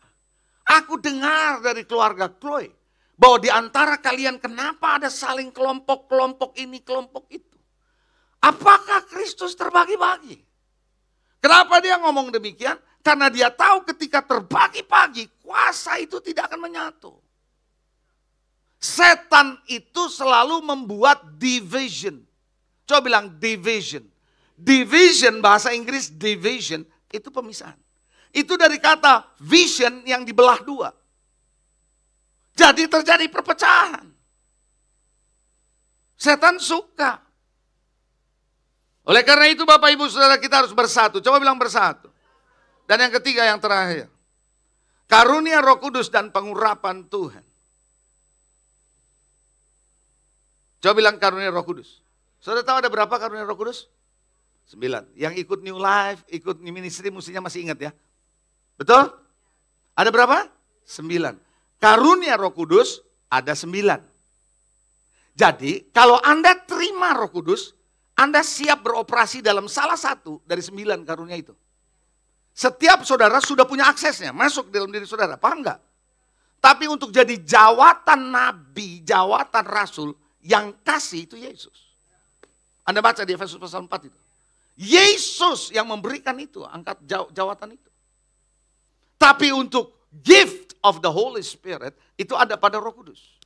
S1: aku dengar dari keluarga Chloe bahwa di antara kalian kenapa ada saling kelompok-kelompok ini, kelompok itu. Apakah Kristus terbagi-bagi? Kenapa dia ngomong demikian? Karena dia tahu ketika terbagi-bagi, kuasa itu tidak akan menyatu. Setan itu selalu membuat division. Coba bilang division. Division, bahasa Inggris division, itu pemisahan. Itu dari kata vision yang dibelah dua. Jadi terjadi perpecahan. Setan suka. Oleh karena itu Bapak Ibu Saudara kita harus bersatu. Coba bilang bersatu. Dan yang ketiga yang terakhir. Karunia Roh Kudus dan pengurapan Tuhan. Coba bilang karunia Roh Kudus. Saudara tahu ada berapa karunia Roh Kudus? 9. Yang ikut New Life, ikut New Ministry mestinya masih ingat ya. Betul? Ada berapa? 9. Karunia Roh Kudus ada 9. Jadi kalau Anda terima Roh Kudus, Anda siap beroperasi dalam salah satu dari 9 karunia itu. Setiap saudara sudah punya aksesnya, masuk dalam diri saudara, paham nggak? Tapi untuk jadi jawatan nabi, jawatan rasul, yang kasih itu Yesus. Anda baca di Efesus pasal 4 itu. Yesus yang memberikan itu, angkat jawatan itu. Tapi untuk gift of the Holy Spirit, itu ada pada Roh Kudus.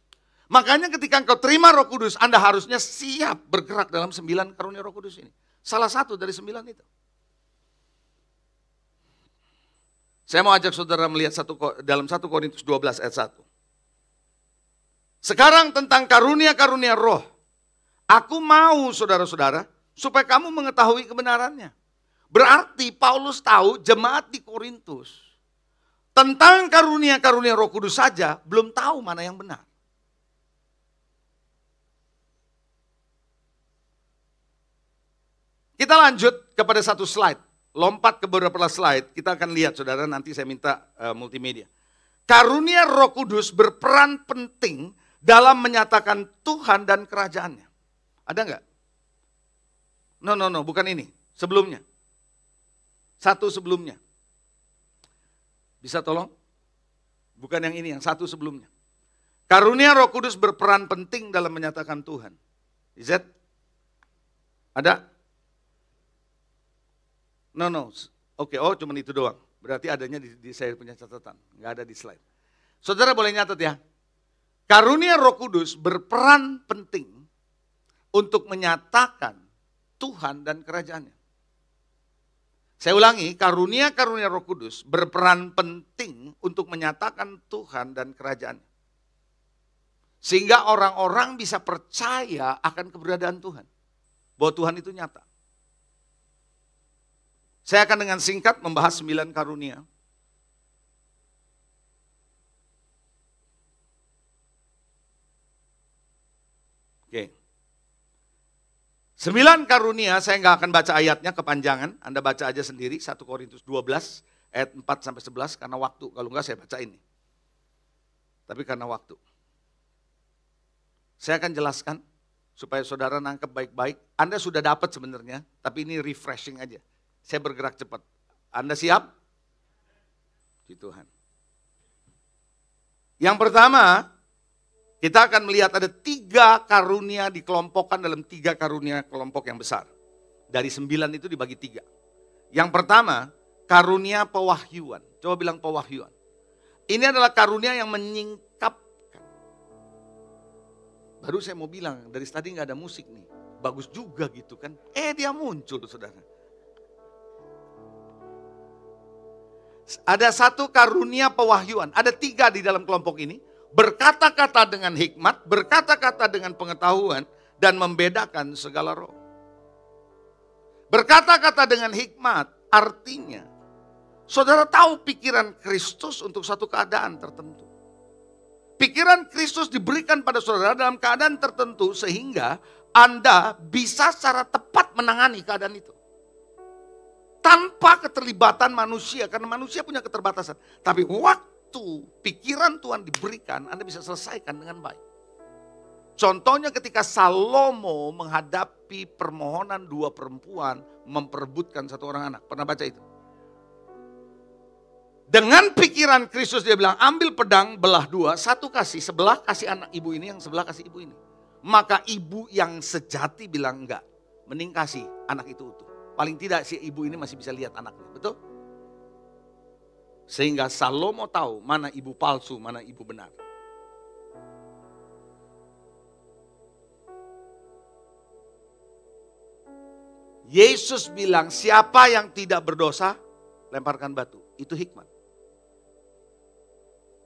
S1: Makanya ketika engkau terima Roh Kudus, Anda harusnya siap bergerak dalam 9 karunia Roh Kudus ini. Salah satu dari 9 itu. Saya mau ajak saudara melihat dalam 1 Korintus 12 ayat 1. Sekarang tentang karunia-karunia roh. Aku mau saudara-saudara supaya kamu mengetahui kebenarannya. Berarti Paulus tahu jemaat di Korintus tentang karunia-karunia Roh Kudus saja belum tahu mana yang benar. Kita lanjut kepada satu slide. Lompat ke beberapa slide, kita akan lihat saudara, nanti saya minta multimedia. Karunia Roh Kudus berperan penting dalam menyatakan Tuhan dan kerajaannya. Ada enggak? No, bukan ini. Sebelumnya. Satu sebelumnya. Bisa tolong? Bukan yang ini, yang satu sebelumnya. Karunia Roh Kudus berperan penting dalam menyatakan Tuhan. Is that? Ada? No. Oke, cuma itu doang. Berarti adanya di saya punya catatan. Nggak ada di slide. Saudara boleh nyatat ya. Karunia Roh Kudus berperan penting untuk menyatakan Tuhan dan kerajaannya. Saya ulangi, karunia-karunia Roh Kudus berperan penting untuk menyatakan Tuhan dan kerajaannya. Sehingga orang-orang bisa percaya akan keberadaan Tuhan. Bahwa Tuhan itu nyata. Saya akan dengan singkat membahas 9 karunia. Oke. 9 karunia, saya nggak akan baca ayatnya kepanjangan. Anda baca aja sendiri, 1 Korintus 12 ayat 4-11 karena waktu. Kalau enggak saya baca ini. Tapi karena waktu. Saya akan jelaskan supaya saudara nangkep baik-baik. Anda sudah dapat sebenarnya, tapi ini refreshing aja. Saya bergerak cepat. Anda siap? Di Tuhan. Yang pertama, kita akan melihat ada 3 karunia dikelompokkan dalam 3 karunia kelompok yang besar. Dari 9 itu dibagi 3. Yang pertama, karunia pewahyuan. Coba bilang pewahyuan. Ini adalah karunia yang menyingkapkan. Baru saya mau bilang, dari tadi nggak ada musik nih. Bagus juga gitu kan. Dia muncul saudara. Ada 1 karunia pewahyuan. Ada 3 di dalam kelompok ini. Berkata-kata dengan hikmat, berkata-kata dengan pengetahuan, dan membedakan segala roh. Berkata-kata dengan hikmat artinya, saudara tahu pikiran Kristus untuk satu keadaan tertentu. Pikiran Kristus diberikan pada saudara dalam keadaan tertentu sehingga Anda bisa secara tepat menangani keadaan itu. Tanpa keterlibatan manusia, karena manusia punya keterbatasan. Tapi waktu pikiran Tuhan diberikan, Anda bisa selesaikan dengan baik. Contohnya ketika Salomo menghadapi permohonan dua perempuan memperebutkan satu orang anak. Pernah baca itu? Dengan pikiran Kristus dia bilang, ambil pedang belah dua, satu kasih, sebelah kasih anak ibu ini, yang sebelah kasih ibu ini. Maka ibu yang sejati bilang enggak, mending kasih anak itu utuh. Paling tidak si ibu ini masih bisa lihat anaknya, betul? Sehingga Salomo tahu mana ibu palsu, mana ibu benar. Yesus bilang, siapa yang tidak berdosa, lemparkan batu. Itu hikmat.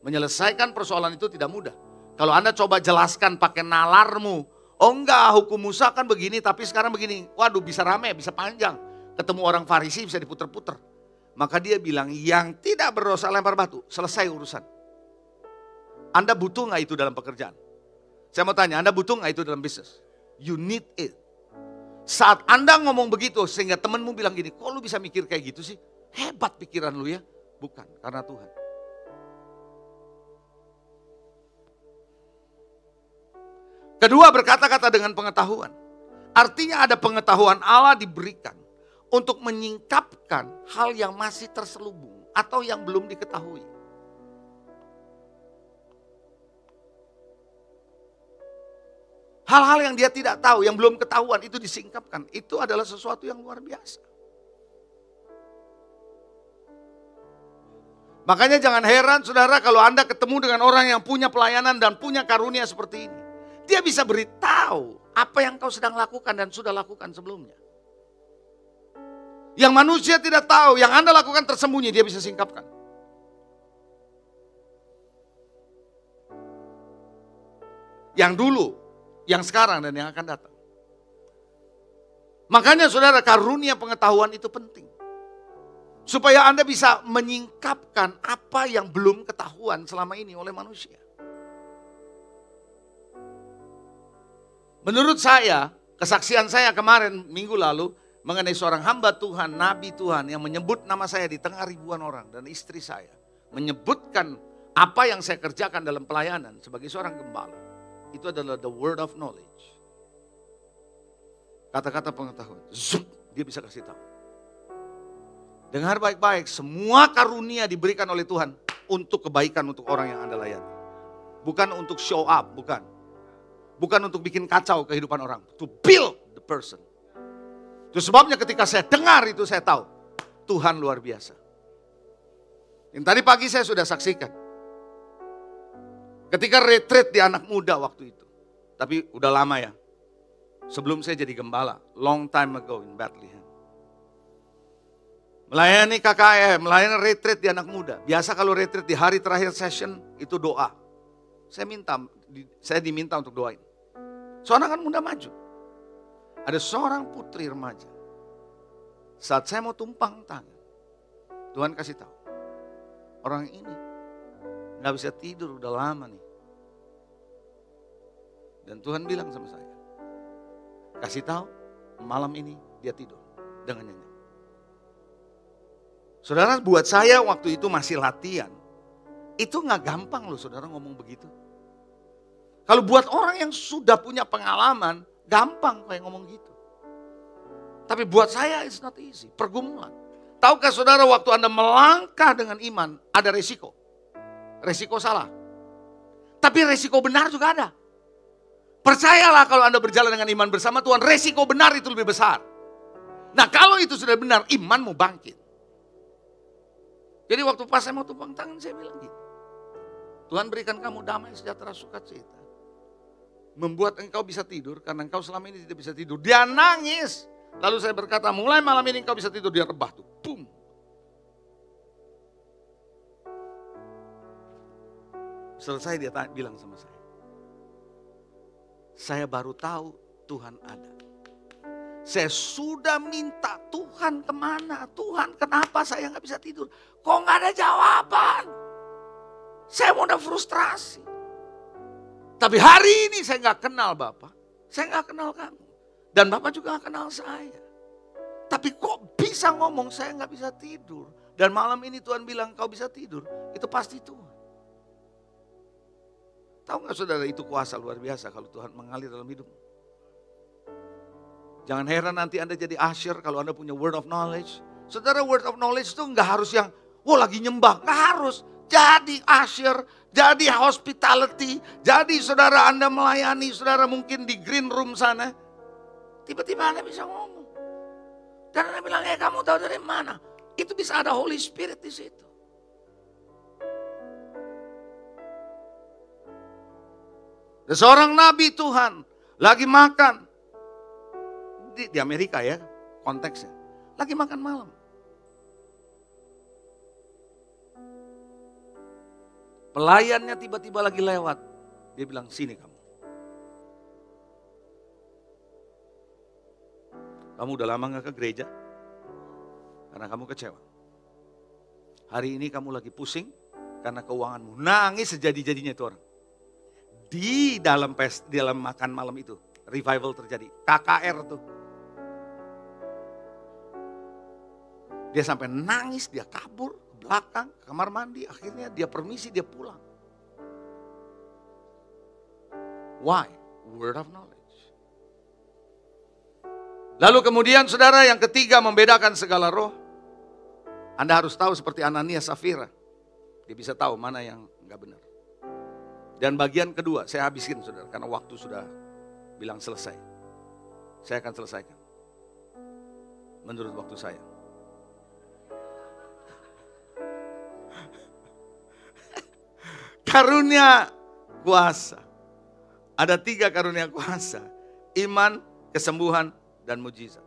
S1: Menyelesaikan persoalan itu tidak mudah. Kalau Anda coba jelaskan pakai nalarmu, oh enggak, hukum Musa kan begini, tapi sekarang begini. Waduh, bisa rame, bisa panjang. Ketemu orang Farisi bisa diputer-puter. Maka dia bilang, yang tidak berdosa lempar batu, selesai urusan. Anda butuh nggak itu dalam pekerjaan? Saya mau tanya, Anda butuh nggak itu dalam bisnis? You need it. Saat Anda ngomong begitu, sehingga temanmu bilang gini, kok lu bisa mikir kayak gitu sih? Hebat pikiran lu ya. Bukan, karena Tuhan. Kedua, berkata-kata dengan pengetahuan. Artinya ada pengetahuan Allah diberikan untuk menyingkapkan hal yang masih terselubung atau yang belum diketahui. Hal-hal yang dia tidak tahu, yang belum ketahuan itu disingkapkan. Itu adalah sesuatu yang luar biasa. Makanya jangan heran saudara kalau Anda ketemu dengan orang yang punya pelayanan dan punya karunia seperti ini. Dia bisa beritahu apa yang kau sedang lakukan dan sudah lakukan sebelumnya. Yang manusia tidak tahu, yang Anda lakukan tersembunyi, dia bisa singkapkan. Yang dulu, yang sekarang dan yang akan datang. Makanya saudara, karunia pengetahuan itu penting. Supaya Anda bisa menyingkapkan apa yang belum ketahuan selama ini oleh manusia. Menurut saya, kesaksian saya kemarin minggu lalu mengenai seorang hamba Tuhan, nabi Tuhan yang menyebut nama saya di tengah ribuan orang dan istri saya. Menyebutkan apa yang saya kerjakan dalam pelayanan sebagai seorang gembala. Itu adalah the word of knowledge. Kata-kata pengetahuan. Zup, dia bisa kasih tahu. Dengar baik-baik, semua karunia diberikan oleh Tuhan untuk kebaikan untuk orang yang Anda layani. Bukan untuk show up, bukan. Bukan untuk bikin kacau kehidupan orang. To build the person. Itu sebabnya ketika saya dengar itu saya tahu. Tuhan luar biasa. Yang tadi pagi saya sudah saksikan. Ketika retreat di anak muda waktu itu. Tapi udah lama ya. Sebelum saya jadi gembala. Long time ago in Bethlehem. Melayani KKM, melayani retreat di anak muda. Biasa kalau retreat di hari terakhir session itu doa. Saya diminta untuk doain. Seorang kan muda maju. Ada seorang putri remaja. Saat saya mau tumpang tangan, Tuhan kasih tahu. Orang ini gak bisa tidur udah lama nih. Dan Tuhan bilang sama saya, kasih tahu malam ini dia tidur dengan nyenyak. Saudara, buat saya waktu itu masih latihan. Itu gak gampang loh saudara ngomong begitu. Kalau buat orang yang sudah punya pengalaman, gampang kayak ngomong gitu. Tapi buat saya it's not easy, pergumulan. Tahukah saudara waktu Anda melangkah dengan iman, ada resiko. Resiko salah. Tapi resiko benar juga ada. Percayalah kalau Anda berjalan dengan iman bersama Tuhan, resiko benar itu lebih besar. Nah kalau itu sudah benar, imanmu bangkit. Jadi waktu pas saya mau tumpang tangan, saya bilang gitu. Tuhan berikan kamu damai, sejahtera, sukacita. Membuat engkau bisa tidur, karena engkau selama ini tidak bisa tidur. Dia nangis. Lalu saya berkata, mulai malam ini engkau bisa tidur. Dia rebah tuh, boom. Selesai dia bilang sama saya baru tahu Tuhan ada. Saya sudah minta, Tuhan kemana? Tuhan kenapa saya gak bisa tidur? Kok gak ada jawaban? Saya udah frustrasi. Tapi hari ini saya gak kenal Bapak. Saya gak kenal kamu. Dan Bapak juga gak kenal saya. Tapi kok bisa ngomong saya gak bisa tidur. Dan malam ini Tuhan bilang kau bisa tidur. Itu pasti Tuhan. Tahu nggak saudara, itu kuasa luar biasa kalau Tuhan mengalir dalam hidupmu. Jangan heran nanti Anda jadi usher kalau Anda punya word of knowledge. Saudara, word of knowledge itu nggak harus yang, wah lagi nyembah. Nggak harus. Jadi usher, jadi hospitality. Jadi saudara Anda melayani, saudara mungkin di green room sana. Tiba-tiba Anda bisa ngomong. Dan Anda bilang, kamu tahu dari mana? Itu bisa ada Holy Spirit di situ. Ada seorang nabi Tuhan lagi makan di Amerika ya konteksnya, lagi makan malam. Pelayannya tiba-tiba lagi lewat, dia bilang, sini kamu. Kamu udah lama gak ke gereja karena kamu kecewa. Hari ini kamu lagi pusing karena keuanganmu, nangis sejadi-jadinya itu orang. Di dalam makan malam itu, revival terjadi. KKR tuh. Dia sampai nangis, dia kabur ke belakang, ke kamar mandi. Akhirnya dia permisi, dia pulang. Why? Word of knowledge. Lalu kemudian saudara, yang ketiga membedakan segala roh. Anda harus tahu seperti Ananias Safira. Dia bisa tahu mana yang enggak benar. Dan bagian kedua, saya habisin saudara, karena waktu sudah bilang selesai. Saya akan selesaikan. Menurut waktu saya. Karunia kuasa. Ada 3 karunia kuasa. Iman, kesembuhan, dan mujizat.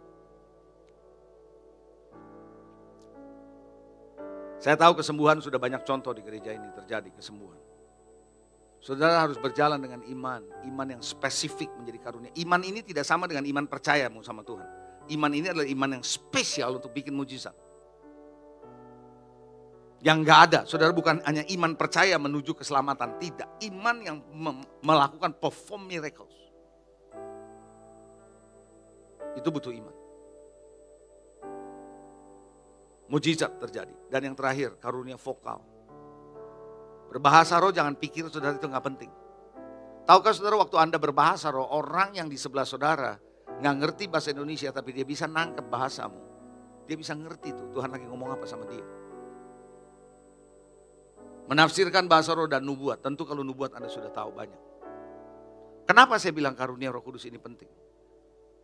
S1: Saya tahu kesembuhan sudah banyak contoh di gereja ini terjadi kesembuhan. Saudara harus berjalan dengan iman. Iman yang spesifik menjadi karunia. Iman ini tidak sama dengan iman percayamu sama Tuhan. Iman ini adalah iman yang spesial untuk bikin mujizat. Yang gak ada. Saudara, bukan hanya iman percaya menuju keselamatan. Tidak. Iman yang melakukan perform miracles. Itu butuh iman. Mujizat terjadi. Dan yang terakhir, karunia vokal. Berbahasa roh, jangan pikir saudara itu gak penting. Tahukah saudara, waktu Anda berbahasa roh, orang yang di sebelah saudara gak ngerti bahasa Indonesia, tapi dia bisa nangkep bahasamu. Dia bisa ngerti tuh Tuhan lagi ngomong apa sama dia. Menafsirkan bahasa roh dan nubuat. Tentu kalau nubuat Anda sudah tahu banyak. Kenapa saya bilang karunia Roh Kudus ini penting?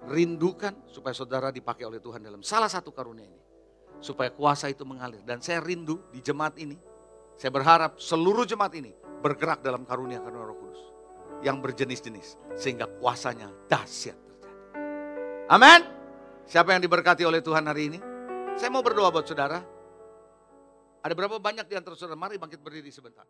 S1: Rindukan supaya saudara dipakai oleh Tuhan dalam salah satu karunia ini. Supaya kuasa itu mengalir. Dan saya rindu di jemaat ini. Saya berharap seluruh jemaat ini bergerak dalam karunia Roh Kudus. Yang berjenis-jenis. Sehingga kuasanya dahsyat terjadi. Amin. Siapa yang diberkati oleh Tuhan hari ini? Saya mau berdoa buat saudara. Ada berapa banyak di antara saudara? Mari bangkit berdiri sebentar.